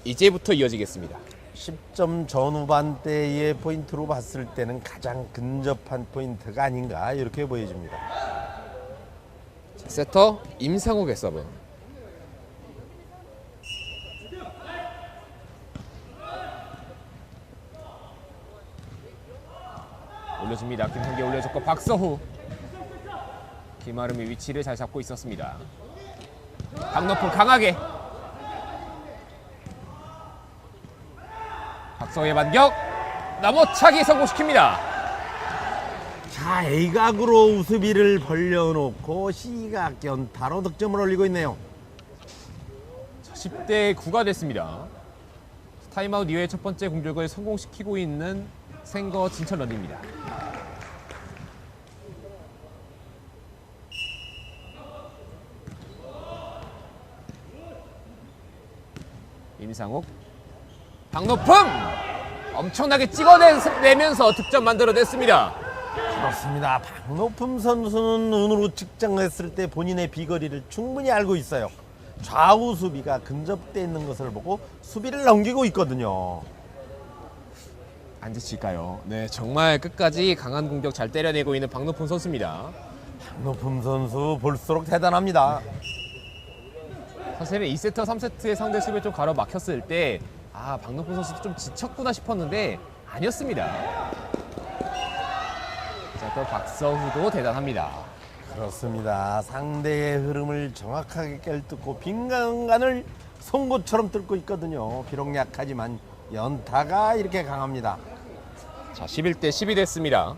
Speaker 1: 이제부터 이어지겠습니다.
Speaker 2: 10점 전후반대의 포인트로 봤을 때는 가장 근접한 포인트가 아닌가 이렇게 보여집니다.
Speaker 1: 자, 세터 임상욱의 서브. 올려줍니다. 김성기 올려줬고 박서후. 김아름이 위치를 잘 잡고 있었습니다. 강높은 강하게. 박서후의 반격. 넘어차기 성공시킵니다.
Speaker 2: 자, A각으로 우수비를 벌려놓고 C각 연타로 득점을 올리고 있네요.
Speaker 1: 10대 9가 됐습니다. 타임아웃 이후의 첫 번째 공격을 성공시키고 있는 생거 진천런입니다. 임상욱 박높음 엄청나게 찍어내면서 득점 만들어냈습니다.
Speaker 2: 그렇습니다. 박노품 선수는 눈으로 측정했을 때 본인의 비거리를 충분히 알고 있어요. 좌우 수비가 근접돼 있는 것을 보고 수비를 넘기고 있거든요.
Speaker 1: 안 지칠까요? 네, 정말 끝까지 강한 공격 잘 때려내고 있는 박높음 선수입니다.
Speaker 2: 박노품 선수 볼수록 대단합니다.
Speaker 1: 사실은 2세트, 3세트의 상대 수비에 좀 가로막혔을 때 박높음 선수도 좀 지쳤구나 싶었는데 아니었습니다. 자, 또 박서후도 대단합니다.
Speaker 2: 그렇습니다. 상대의 흐름을 정확하게 꿰뚫고 빈 공간을 송곳처럼 뚫고 있거든요. 비록 약하지만 연타가 이렇게 강합니다.
Speaker 1: 자, 11대 10이 됐습니다.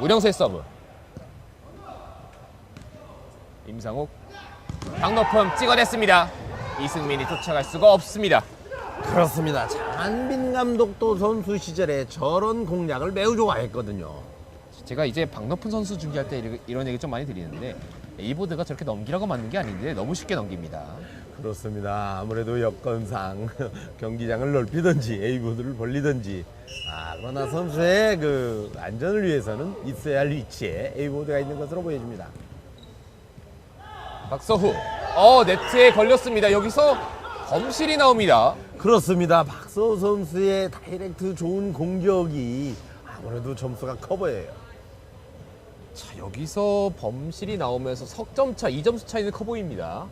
Speaker 1: 우령수의 서브. 임상욱 박높음 찍어냈습니다. 이승민이 쫓아갈 수가 없습니다.
Speaker 2: 그렇습니다. 장한빈 감독도 선수 시절에 저런 공략을 매우 좋아했거든요.
Speaker 1: 제가 이제 박높음 선수 중계할 때 이런 얘기 좀 많이 드리는데 A보드가 저렇게 넘기라고 만든 게 아닌데 너무 쉽게 넘깁니다.
Speaker 2: 그렇습니다. 아무래도 여건상 경기장을 넓히든지 A보드를 벌리든지 그러나 선수의 그 안전을 위해서는 있어야 할 위치에 A보드가 있는 것으로 보여집니다.
Speaker 1: 박서후 네트에 걸렸습니다. 여기서 범실이 나옵니다.
Speaker 2: 그렇습니다. 박서우 선수의 다이렉트 좋은 공격이 아무래도 점수가 커 보여요.
Speaker 1: 자, 여기서 범실이 나오면서 석점차, 2점수 차이는 커 보입니다.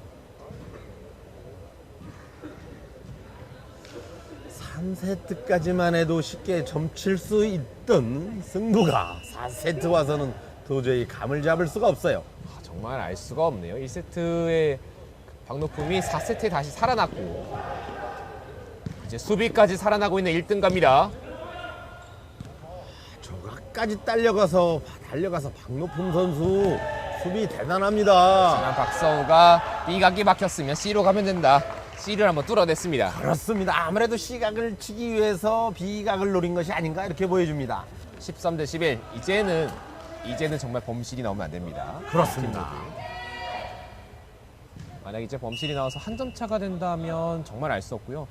Speaker 2: 3세트까지만 해도 쉽게 점칠 수 있던 승부가 4세트 와서는 도저히 감을 잡을 수가 없어요.
Speaker 1: 정말 알 수가 없네요. 1세트의 박높음이 4세트에 다시 살아났고 이제 수비까지 살아나고 있는 1등갑니다.
Speaker 2: 저각까지 달려가서 박노품 선수 수비 대단합니다.
Speaker 1: 하지만 박서우가 B각이 막혔으면 C로 가면 된다. C를 한번 뚫어냈습니다.
Speaker 2: 그렇습니다. 아무래도 C각을 치기 위해서 B각을 노린 것이 아닌가 이렇게 보여줍니다.
Speaker 1: 13대 11. 이제는 정말 범실이 나오면 안 됩니다.
Speaker 2: 그렇습니다.
Speaker 1: 만약 이제 범실이 나와서 한 점 차가 된다면 정말 알 수 없고요.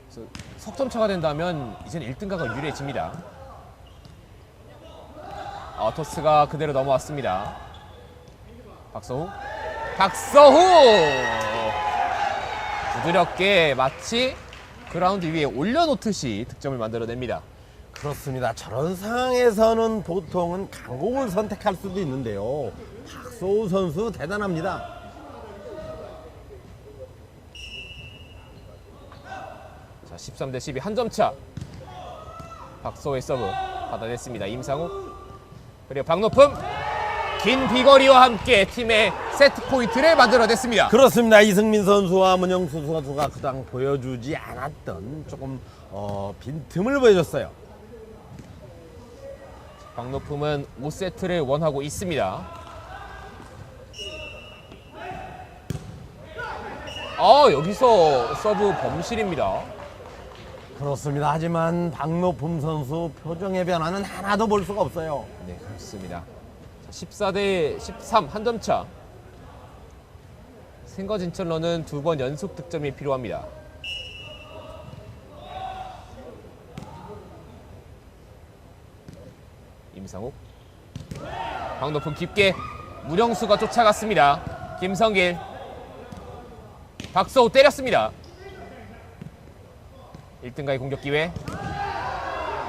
Speaker 1: 그래서 석점 차가 된다면 이제는 1등가가 유리해집니다. 토스가 그대로 넘어왔습니다. 박서후 부드럽게 마치 그라운드 위에 올려놓듯이 득점을 만들어냅니다.
Speaker 2: 그렇습니다. 저런 상황에서는 보통은 강공을 선택할 수도 있는데요. 박서우 선수 대단합니다.
Speaker 1: 자, 13대 12 한 점 차. 박서우의 서브 받아냈습니다. 임상욱 그리고 박높음 긴 비거리와 함께 팀의 세트 포인트를 만들어냈습니다.
Speaker 2: 그렇습니다. 이승민 선수와 문영수 선수가 그당 보여주지 않았던 조금 빈틈을 보여줬어요.
Speaker 1: 박높음은 5세트를 원하고 있습니다. 여기서 서브 범실입니다.
Speaker 2: 그렇습니다. 하지만 박노품 선수 표정의 변화는 하나도 볼 수가 없어요.
Speaker 1: 네, 그렇습니다. 14대 13 한 점 차. 생거 진천러는 2번 연속 득점이 필요합니다. 임상욱. 박노품 깊게 문영수가 쫓아갔습니다. 김성길. 박서우 때렸습니다. 1등가의 공격 기회.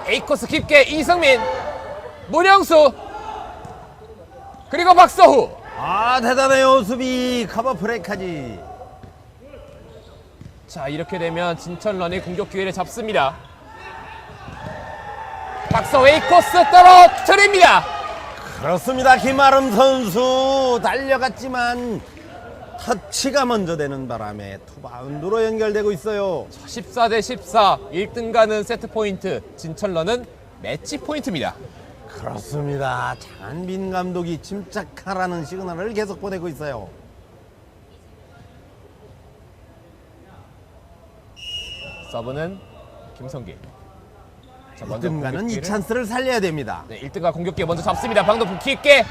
Speaker 1: A코스 깊게 이승민. 문영수. 그리고 박서우.
Speaker 2: 대단해요. 수비 커버 브레이크까지.
Speaker 1: 자, 이렇게 되면 진천런이 공격 기회를 잡습니다. 박서우 A코스 떨어뜨립니다.
Speaker 2: 그렇습니다. 김아름 선수 달려갔지만 터치가 먼저 되는 바람에 투바운드로 연결되고 있어요.
Speaker 1: 14대 14 1등가는 세트 포인트, 진천런은 매치 포인트입니다.
Speaker 2: 그렇습니다. 장한빈 감독이 침착하라는 시그널을 계속 보내고 있어요.
Speaker 1: 서브는 김성길. 자, 먼저
Speaker 2: 1등가는 이
Speaker 1: 공격기를.
Speaker 2: 찬스를 살려야 됩니다.
Speaker 1: 네, 1등가 공격기에 먼저 잡습니다. 방도품 깊게.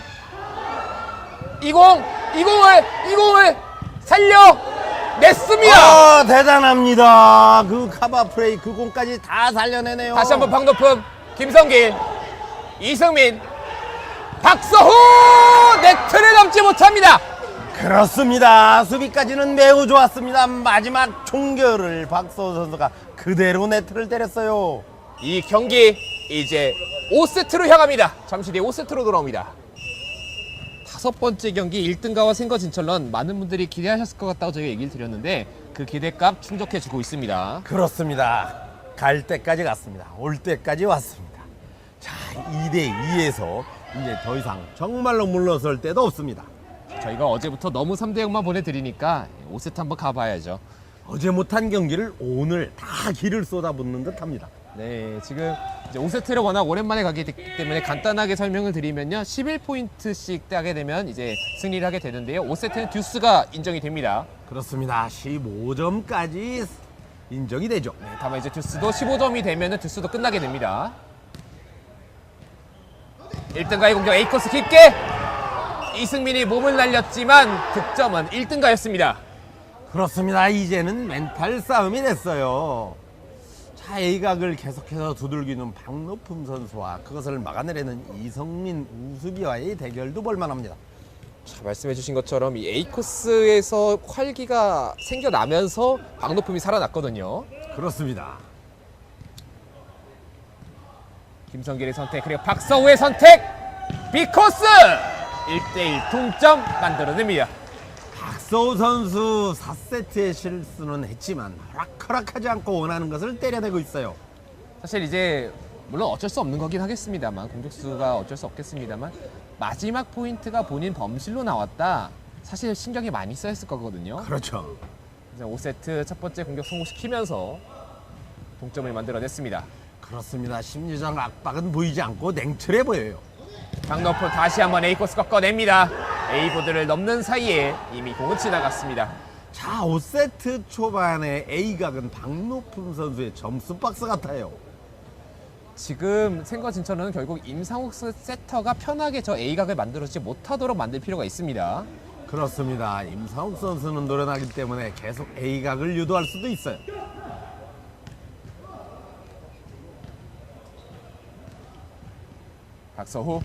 Speaker 1: 20을 살려냈습니다.
Speaker 2: 대단합니다. 그 카바 프레이 그 공까지 다 살려내네요.
Speaker 1: 다시 한번 방도품 김성길, 이승민, 박서후 네트를 넘지 못합니다.
Speaker 2: 그렇습니다. 수비까지는 매우 좋았습니다. 마지막 총결을 박서우 선수가 그대로 네트를 때렸어요.
Speaker 1: 이 경기 이제 5세트로 향합니다. 잠시 뒤에 5세트로 돌아옵니다. 5번째 경기 1등가와 생거 진천런, 많은 분들이 기대하셨을 것 같다고 저희가 얘기를 드렸는데 그 기대값 충족해주고 있습니다.
Speaker 2: 그렇습니다. 갈 때까지 갔습니다. 올 때까지 왔습니다. 자, 2대2에서 이제 더 이상 정말로 물러설 때도 없습니다.
Speaker 1: 저희가 어제부터 너무 3대0만 보내드리니까 5세트 한번 가봐야죠.
Speaker 2: 어제 못한 경기를 오늘 다 기를 쏟아붓는 듯합니다.
Speaker 1: 네, 지금 이제 5세트를 워낙 오랜만에 가게 됐기 때문에 간단하게 설명을 드리면요, 11포인트씩 따게 되면 이제 승리를 하게 되는데요, 5세트는 듀스가 인정이 됩니다.
Speaker 2: 그렇습니다. 15점까지 인정이 되죠.
Speaker 1: 네, 다만 이제 듀스도 15점이 되면은 듀스도 끝나게 됩니다. 1등가의 공격 A코스 깊게. 이승민이 몸을 날렸지만 득점은 1등가였습니다.
Speaker 2: 그렇습니다. 이제는 멘탈 싸움이 됐어요. 자, A각을 계속해서 두들기는 박노품 선수와 그것을 막아내려는 이성민, 우수비와의 대결도 볼만합니다.
Speaker 1: 자, 말씀해주신 것처럼 이 A코스에서 활기가 생겨나면서 박노품이 살아났거든요.
Speaker 2: 그렇습니다.
Speaker 1: 김성길의 선택, 그리고 박서우의 선택. B코스 1대1 동점 만들어냅니다.
Speaker 2: 박서우 선수 4세트의 실수는 했지만 허락하지 않고 원하는 것을 때려내고 있어요.
Speaker 1: 사실 이제 물론 어쩔 수 없는 거긴 하겠습니다만, 공격수가 어쩔 수 없겠습니다만, 마지막 포인트가 본인 범실로 나왔다, 사실 신경이 많이 써있을 거거든요.
Speaker 2: 그렇죠.
Speaker 1: 이제 5세트 첫 번째 공격 성공시키면서 동점을 만들어냈습니다.
Speaker 2: 그렇습니다. 심리적 압박은 보이지 않고 냉철해 보여요.
Speaker 1: 박노프 다시 한번 A코스 꺾어냅니다. A보드를 넘는 사이에 이미 공은 지나갔습니다.
Speaker 2: 자, 5세트 초반에 A각은 박노품 선수의 점수 박스 같아요.
Speaker 1: 지금 생거 진천은 결국 임상욱 세터가 편하게 저 A각을 만들어주지 못하도록 만들 필요가 있습니다.
Speaker 2: 그렇습니다. 임상욱 선수는 노련하기 때문에 계속 A각을 유도할 수도 있어요.
Speaker 1: 박서후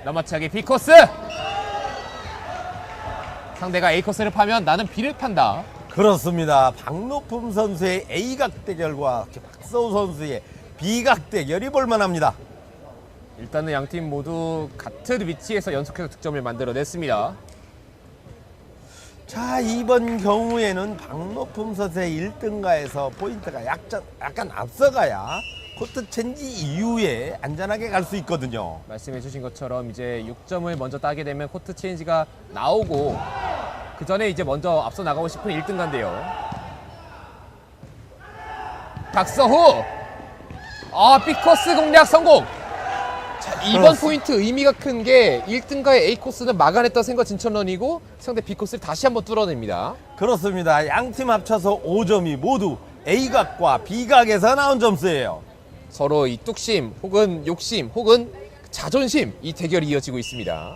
Speaker 1: 넘어차기 B코스. 상대가 A코스를 파면 나는 B를 판다.
Speaker 2: 그렇습니다. 박노품 선수의 A각 대결과 박서우 선수의 B각 대결이 볼만합니다.
Speaker 1: 일단은 양팀 모두 같은 위치에서 연속해서 득점을 만들어냈습니다.
Speaker 2: 자, 이번 경우에는 박노품 선수의 1등가에서 포인트가 약간 앞서가야 코트 체인지 이후에 안전하게 갈 수 있거든요.
Speaker 1: 말씀해주신 것처럼 이제 6점을 먼저 따게 되면 코트 체인지가 나오고 그 전에 이제 먼저 앞서 나가고 싶은 1등가인데요. 박서후, B코스 공략 성공. 이번 포인트 의미가 큰 게 1등과의 A코스는 막아냈던 생거 진천런이고 상대 B코스를 다시 한번 뚫어냅니다.
Speaker 2: 그렇습니다. 양 팀 합쳐서 5점이 모두 A각과 B각에서 나온 점수예요.
Speaker 1: 서로 이 뚝심 혹은 욕심 혹은 자존심 이 대결이 이어지고 있습니다.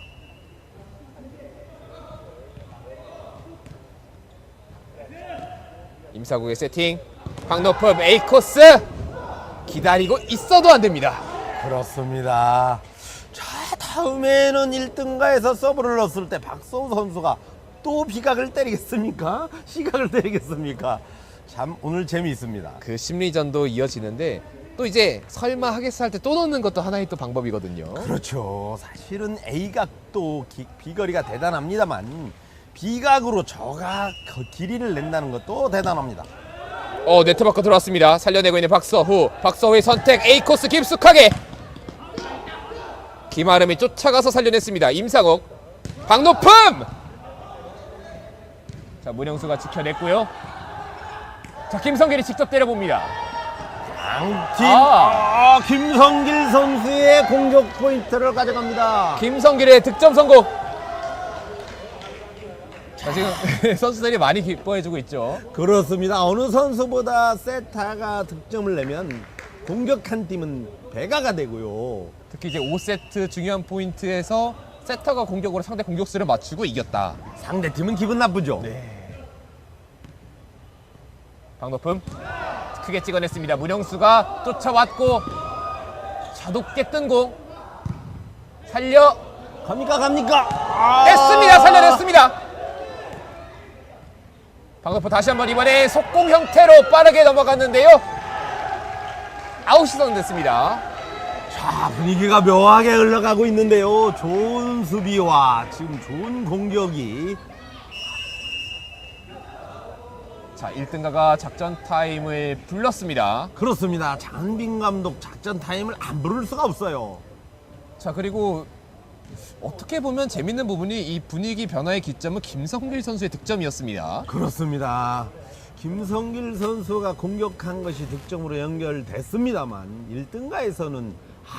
Speaker 1: 임사국의 세팅 박노품 A코스 기다리고 있어도 안 됩니다.
Speaker 2: 그렇습니다. 자, 다음에는 1등가에서 서브를 넣었을 때 박서우 선수가 또 B각을 때리겠습니까? C각을 때리겠습니까? 참 오늘 재미있습니다.
Speaker 1: 그 심리전도 이어지는데 또 이제 설마 하겠어 할 때 또 넣는 것도 하나의 또 방법이거든요.
Speaker 2: 그렇죠. 사실은 A각도 비거리가 대단합니다만 B각으로 저각 길이를 낸다는 것도 대단합니다.
Speaker 1: 네트 밖으로 들어왔습니다. 살려내고 있는 박서후의 선택 A코스 깊숙하게 김아름이 쫓아가서 살려냈습니다. 임상옥 박노품 자 문영수가 지켜냈고요. 자 김성길이 직접 때려봅니다.
Speaker 2: 양팀 김성길 선수의 공격 포인트를 가져갑니다.
Speaker 1: 김성길의 득점 성공. 자, 지금 선수들이 많이 기뻐해주고 있죠.
Speaker 2: 그렇습니다. 어느 선수보다 세타가 득점을 내면 공격한 팀은 배가가 되고요.
Speaker 1: 특히 이제 5세트 중요한 포인트에서 세터가 공격으로 상대 공격수를 맞추고 이겼다.
Speaker 2: 상대 팀은 기분 나쁘죠.
Speaker 1: 네. 박노품 크게 찍어냈습니다. 문영수가 쫓아왔고 자 높게 뜬 공 살려
Speaker 2: 갑니까?
Speaker 1: 냈습니다. 살려냈습니다. 박노품 다시 한번 이번에 속공 형태로 빠르게 넘어갔는데요. 아웃이 선언됐습니다.
Speaker 2: 자, 분위기가 묘하게 흘러가고 있는데요. 좋은 수비와 지금 좋은 공격이.
Speaker 1: 자 1등가가 작전 타임을 불렀습니다.
Speaker 2: 그렇습니다. 장한빈 감독 작전 타임을 안 부를 수가 없어요.
Speaker 1: 자 그리고 어떻게 보면 재밌는 부분이 이 분위기 변화의 기점은 김성길 선수의 득점이었습니다.
Speaker 2: 그렇습니다. 김성길 선수가 공격한 것이 득점으로 연결됐습니다만 1등가에서는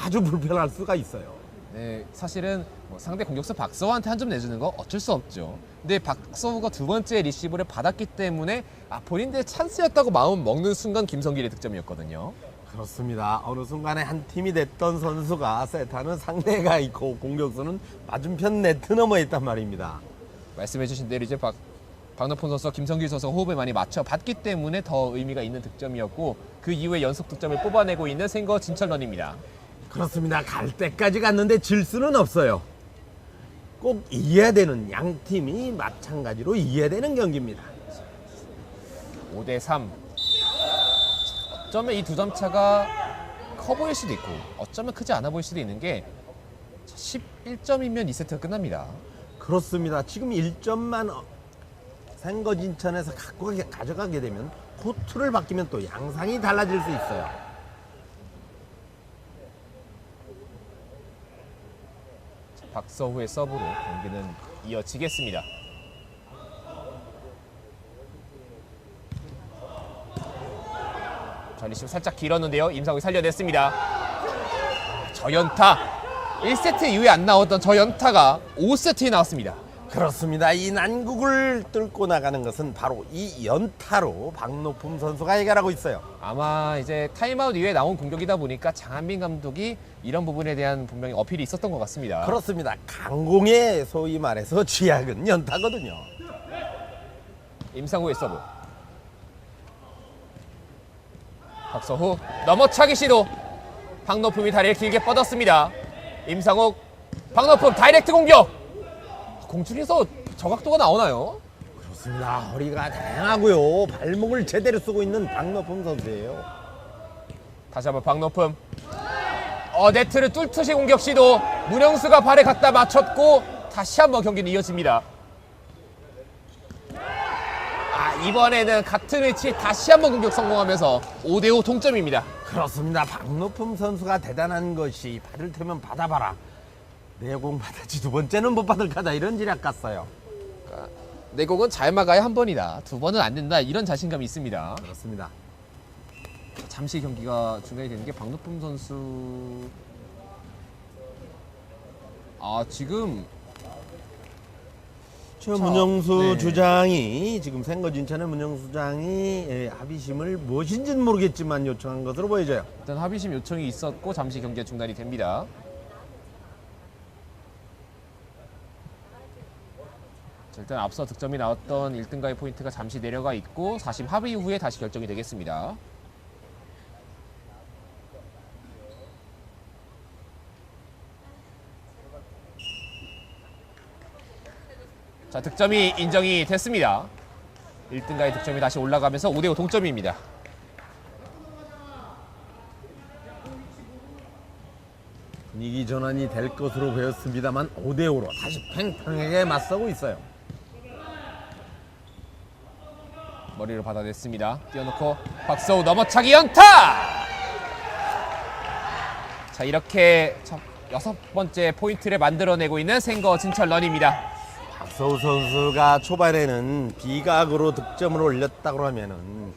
Speaker 2: 아주 불편할 수가 있어요.
Speaker 1: 네, 사실은 뭐 상대 공격수 박서우한테 한 점 내주는 거 어쩔 수 없죠. 근데 박서우가 두 번째 리시브를 받았기 때문에 본인들의 찬스였다고 마음 먹는 순간 김성길의 득점이었거든요.
Speaker 2: 그렇습니다. 어느 순간에 한 팀이 됐던 선수가 세타는 상대가 있고 공격수는 맞은편 네트 너머에 있단 말입니다.
Speaker 1: 말씀해주신 대로 이제 박노폰 선수와 김성길 선수가 호흡을 많이 맞춰봤기 때문에 더 의미가 있는 득점이었고 그 이후에 연속 득점을 뽑아내고 있는 생거 진천런입니다.
Speaker 2: 그렇습니다. 갈 때까지 갔는데 질 수는 없어요. 꼭 이겨야 되는 양 팀이 마찬가지로 이겨야 되는 경기입니다.
Speaker 1: 5대3 어쩌면 이 두 점 차가 커 보일 수도 있고 어쩌면 크지 않아 보일 수도 있는 게 11점이면 2세트가 끝납니다.
Speaker 2: 그렇습니다. 지금 1점만 생거진천에서 가져가게 되면 코트를 바뀌면 또 양상이 달라질 수 있어요.
Speaker 1: 박서우의 서브로 경기는 이어지겠습니다. 자, 리시브 살짝 길었는데요. 임상욱이 살려냈습니다. 저 연타 1세트 이후에 안 나왔던 저 연타가 5세트에 나왔습니다.
Speaker 2: 그렇습니다. 이 난국을 뚫고 나가는 것은 바로 이 연타로 박노품 선수가 해결하고 있어요.
Speaker 1: 아마 이제 타임아웃 이후에 나온 공격이다 보니까 장한빈 감독이 이런 부분에 대한 분명히 어필이 있었던 것 같습니다.
Speaker 2: 그렇습니다. 강공의 소위 말해서 쥐약은 연타거든요.
Speaker 1: 임상우의 서브. 박서후 넘어차기 시도. 박노품이 다리를 길게 뻗었습니다. 임상욱, 박노품 다이렉트 공격. 공중에서 저각도가 나오나요?
Speaker 2: 그렇습니다. 허리가 다양하고요. 발목을 제대로 쓰고 있는 박노품 선수예요.
Speaker 1: 다시 한번 박노품. 네트를 뚫듯이 공격 시도. 문영수가 발에 갖다 맞췄고 다시 한번 경기는 이어집니다. 이번에는 같은 위치 다시 한번 공격 성공하면서 5대5 동점입니다.
Speaker 2: 그렇습니다. 박노품 선수가 대단한 것이 발을 태면 받아봐라. 내 공 받았지 두 번째는 못 받을 까다 이런 지략 같어요.
Speaker 1: 내 공은 잘 막아야 한 번이다. 두 번은 안 된다. 이런 자신감이 있습니다.
Speaker 2: 그렇습니다.
Speaker 1: 잠시 경기가 중단이 되는 게 박노품 선수 지금
Speaker 2: 저 문영수
Speaker 1: 네.
Speaker 2: 주장이 지금 생거진천의 문영수 주장이 합의심을 무엇인지는 모르겠지만 요청한 것으로 보여져요.
Speaker 1: 일단 합의심 요청이 있었고 잠시 경기가 중단이 됩니다. 자, 일단 앞서 득점이 나왔던 1등가의 포인트가 잠시 내려가 있고 4심 합의 후에 다시 결정이 되겠습니다. 자, 득점이 인정이 됐습니다. 1등가의 득점이 다시 올라가면서 5대5 동점입니다.
Speaker 2: 분위기 전환이 될 것으로 보였습니다만 5대5로 다시 팽팽하게 맞서고 있어요.
Speaker 1: 머리를 받아냈습니다. 띄워놓고 박서우 넘어차기 연타! 자, 이렇게 6번째 포인트를 만들어내고 있는 생거 진천런입니다.
Speaker 2: 박서우 선수가 초반에는 비각으로 득점을 올렸다고 하면은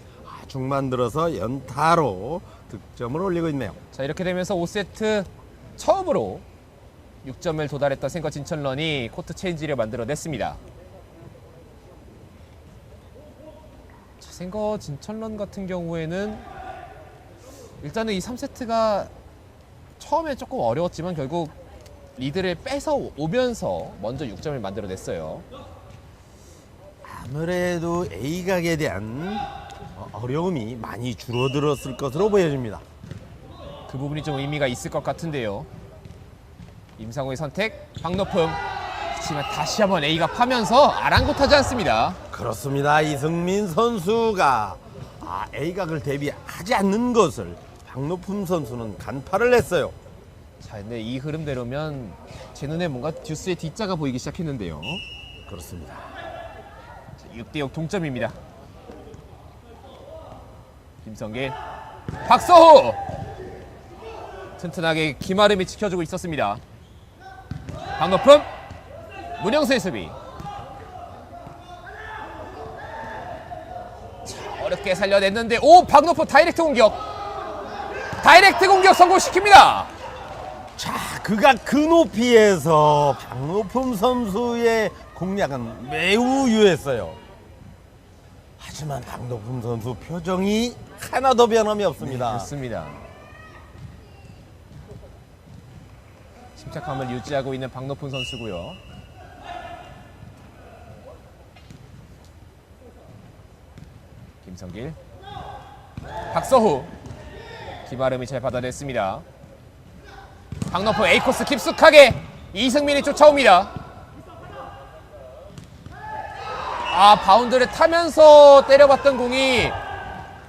Speaker 2: 중반 들어서 연타로 득점을 올리고 있네요.
Speaker 1: 자, 이렇게 되면서 5세트 처음으로 6점을 도달했던 생거 진천런이 코트 체인지를 만들어냈습니다. 자, 생거 진천런 같은 경우에는 일단은 이 3세트가 처음에 조금 어려웠지만 결국 리드를 뺏어 오면서 먼저 6점을 만들어냈어요.
Speaker 2: 아무래도 A각에 대한 어려움이 많이 줄어들었을 것으로 보여집니다.
Speaker 1: 그 부분이 좀 의미가 있을 것 같은데요. 임상호의 선택, 박노품. 하지만 다시 한번 A가 파면서 아랑곳하지 않습니다.
Speaker 2: 그렇습니다. 이승민 선수가 A각을 대비하지 않는 것을 박노품 선수는 간파를 했어요.
Speaker 1: 자, 근데 이 흐름대로면 제 눈에 뭔가 듀스의 D자가 보이기 시작했는데요.
Speaker 2: 그렇습니다.
Speaker 1: 6대6 동점입니다. 김성길, 박서호! 튼튼하게 김아름이 지켜주고 있었습니다. 박노품, 문영수의 수비. 자, 어렵게 살려냈는데 박노품 다이렉트 공격! 다이렉트 공격 성공시킵니다!
Speaker 2: 자, 그가 그 높이에서 박노품 선수의 공략은 매우 유했어요. 하지만 박노품 선수 표정이 하나도 변함이 없습니다.
Speaker 1: 그렇습니다. 침착함을 유지하고 있는 박노품 선수고요. 김성길, 박서후, 김아름이 잘 받아냈습니다. 박노품 A코스 깊숙하게 이승민이 쫓아옵니다. 바운드를 타면서 때려봤던 공이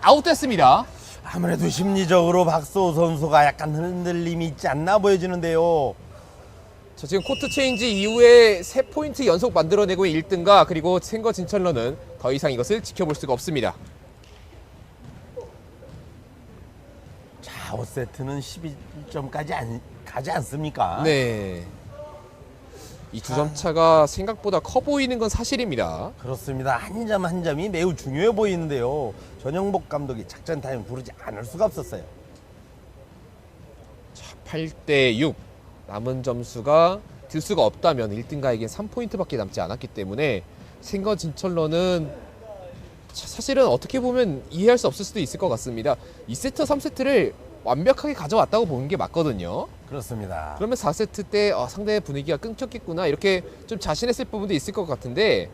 Speaker 1: 아웃됐습니다.
Speaker 2: 아무래도 심리적으로 박소호 선수가 약간 흔들림이 있지 않나 보여지는데요.
Speaker 1: 자, 지금 코트 체인지 이후에 3포인트 연속 만들어내고 1등가 그리고 생거 진천런은 더 이상 이것을 지켜볼 수가 없습니다.
Speaker 2: 자, 5세트는 11점까지 가지 않습니까?
Speaker 1: 네. 이 2점 차가 생각보다 커 보이는 건 사실입니다.
Speaker 2: 그렇습니다. 한 점 한 점이 매우 중요해 보이는데요. 전영복 감독이 작전 타임 부르지 않을 수가 없었어요.
Speaker 1: 자, 8대6. 남은 점수가 듀스가 없다면 1등가에겐 3포인트밖에 남지 않았기 때문에 생거 진천런은 사실은 어떻게 보면 이해할 수 없을 수도 있을 것 같습니다. 2세트, 3세트를 완벽하게 가져왔다고 보는 게 맞거든요.
Speaker 2: 그렇습니다.
Speaker 1: 그러면 4세트 때 상대의 분위기가 끊겼겠구나 이렇게 좀 자신했을 부분도 있을 것 같은데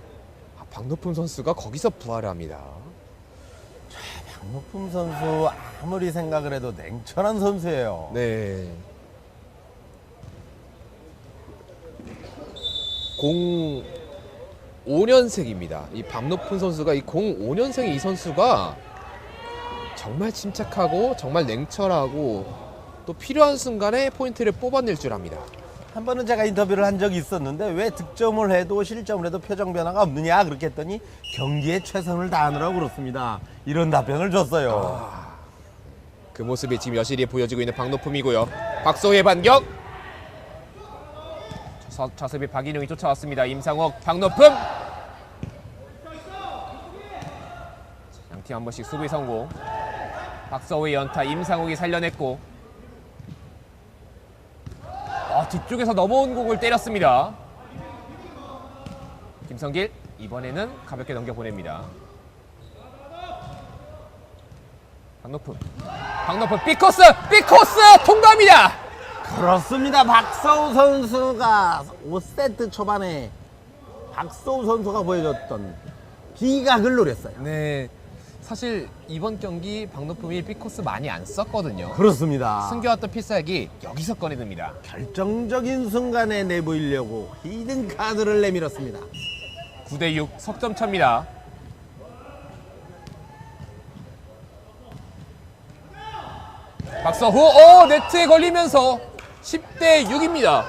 Speaker 1: 박노품 선수가 거기서 부활을 합니다.
Speaker 2: 박노품 선수 아무리 생각을 해도 냉철한 선수예요.
Speaker 1: 네. 05년생입니다. 이 박노품 선수가 이 05년생 이 선수가 정말 침착하고 정말 냉철하고 또 필요한 순간에 포인트를 뽑아낼 줄 압니다.
Speaker 2: 한 번은 제가 인터뷰를 한 적이 있었는데 왜 득점을 해도 실점을 해도 표정 변화가 없느냐 그렇게 했더니 경기에 최선을 다하느라고 그렇습니다. 이런 답변을 줬어요.
Speaker 1: 그 모습이 지금 여실히 보여지고 있는 박노품이고요. 박소희의 반격. 좌습이 박인용이 쫓아왔습니다. 임상옥, 박노품. 양팀 한 번씩 수비 성공. 박서우의 연타, 임상옥이 살려냈고. 뒤쪽에서 넘어온 공을 때렸습니다. 김성길 이번에는 가볍게 넘겨보냅니다. 박노품 삐코스 통과합니다.
Speaker 2: 그렇습니다. 박서우 선수가 5세트 초반에 박서우 선수가 보여줬던 기각을 노렸어요.
Speaker 1: 네, 사실 이번 경기 박노품이 삐코스 많이 안 썼거든요.
Speaker 2: 그렇습니다.
Speaker 1: 숨겨왔던 필살기 여기서 꺼내듭니다.
Speaker 2: 결정적인 순간에 내보이려고 히든 카드를 내밀었습니다.
Speaker 1: 9대6 석점 차입니다. 박서후 네트에 걸리면서 10대6입니다.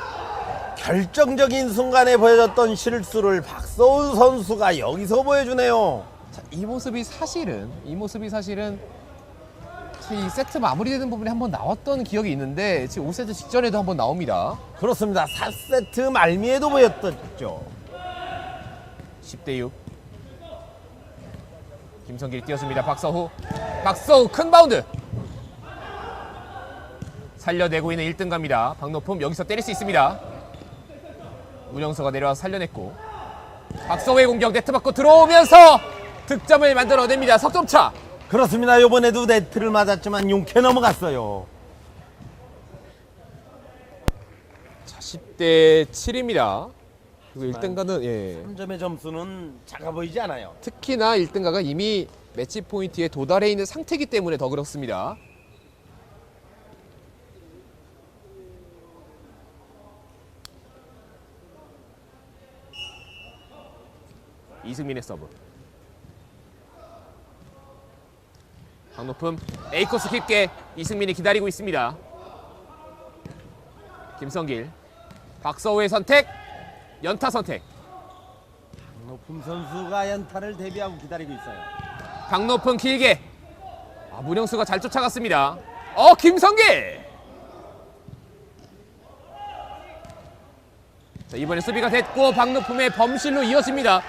Speaker 2: 결정적인 순간에 보여줬던 실수를 박서우 선수가 여기서 보여주네요.
Speaker 1: 이 모습이 사실은 이 세트 마무리되는 부분에 한번 나왔던 기억이 있는데 지금 5세트 직전에도 한번 나옵니다.
Speaker 2: 그렇습니다. 4세트 말미에도 보였었죠.
Speaker 1: 10대6. 김성길 뛰어줍니다. 박서후 큰 바운드. 살려내고 있는 1등갑니다. 박노품 여기서 때릴 수 있습니다. 문영서가 내려와서 살려냈고 박서우의 공격 네트 받고 들어오면서 득점을 만들어냅니다. 석점차.
Speaker 2: 그렇습니다. 이번에도 네트를 맞았지만 용케 넘어갔어요.
Speaker 1: 자, 10대7입니다. 그리고 1등가는
Speaker 2: 3점의 점수는 작아 보이지 않아요.
Speaker 1: 특히나 1등가가 이미 매치 포인트에 도달해 있는 상태이기 때문에 더 그렇습니다. 이승민의 서브. 박노품 A코스 깊게 이승민이 기다리고 있습니다. 김성길 박서우의 선택, 연타 선택.
Speaker 2: 높은 선수가 연타를 대비하고 기다리고 있어요.
Speaker 1: 박노품 길게. 문영수가 잘 쫓아갔습니다. 김성길. 자, 이번에 수비가 됐고 박노품의 범실로 이어집니다.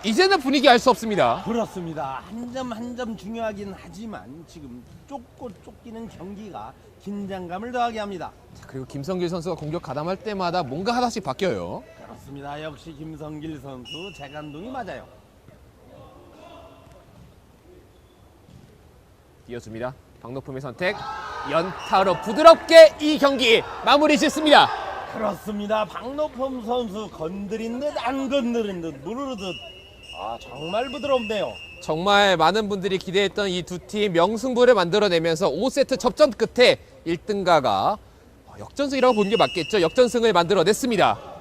Speaker 1: 이제는 분위기 알 수 없습니다.
Speaker 2: 그렇습니다. 한 점 한 점 중요하긴 하지만 지금 쫓고 쫓기는 경기가 긴장감을 더하게 합니다.
Speaker 1: 자, 그리고 김성길 선수가 공격 가담할 때마다 뭔가 하나씩 바뀌어요.
Speaker 2: 그렇습니다. 역시 김성길 선수 재간동이 맞아요.
Speaker 1: 이어줍니다. 박노품의 선택, 연타로 부드럽게 이 경기 마무리 짓습니다.
Speaker 2: 그렇습니다. 박노품 선수 건드린 듯 안 건드린 듯 무르르듯 정말 부드럽네요.
Speaker 1: 정말 많은 분들이 기대했던 이 두 팀 명승부를 만들어내면서 5세트 접전 끝에 1등가가 역전승이라고 보는 게 맞겠죠. 역전승을 만들어냈습니다.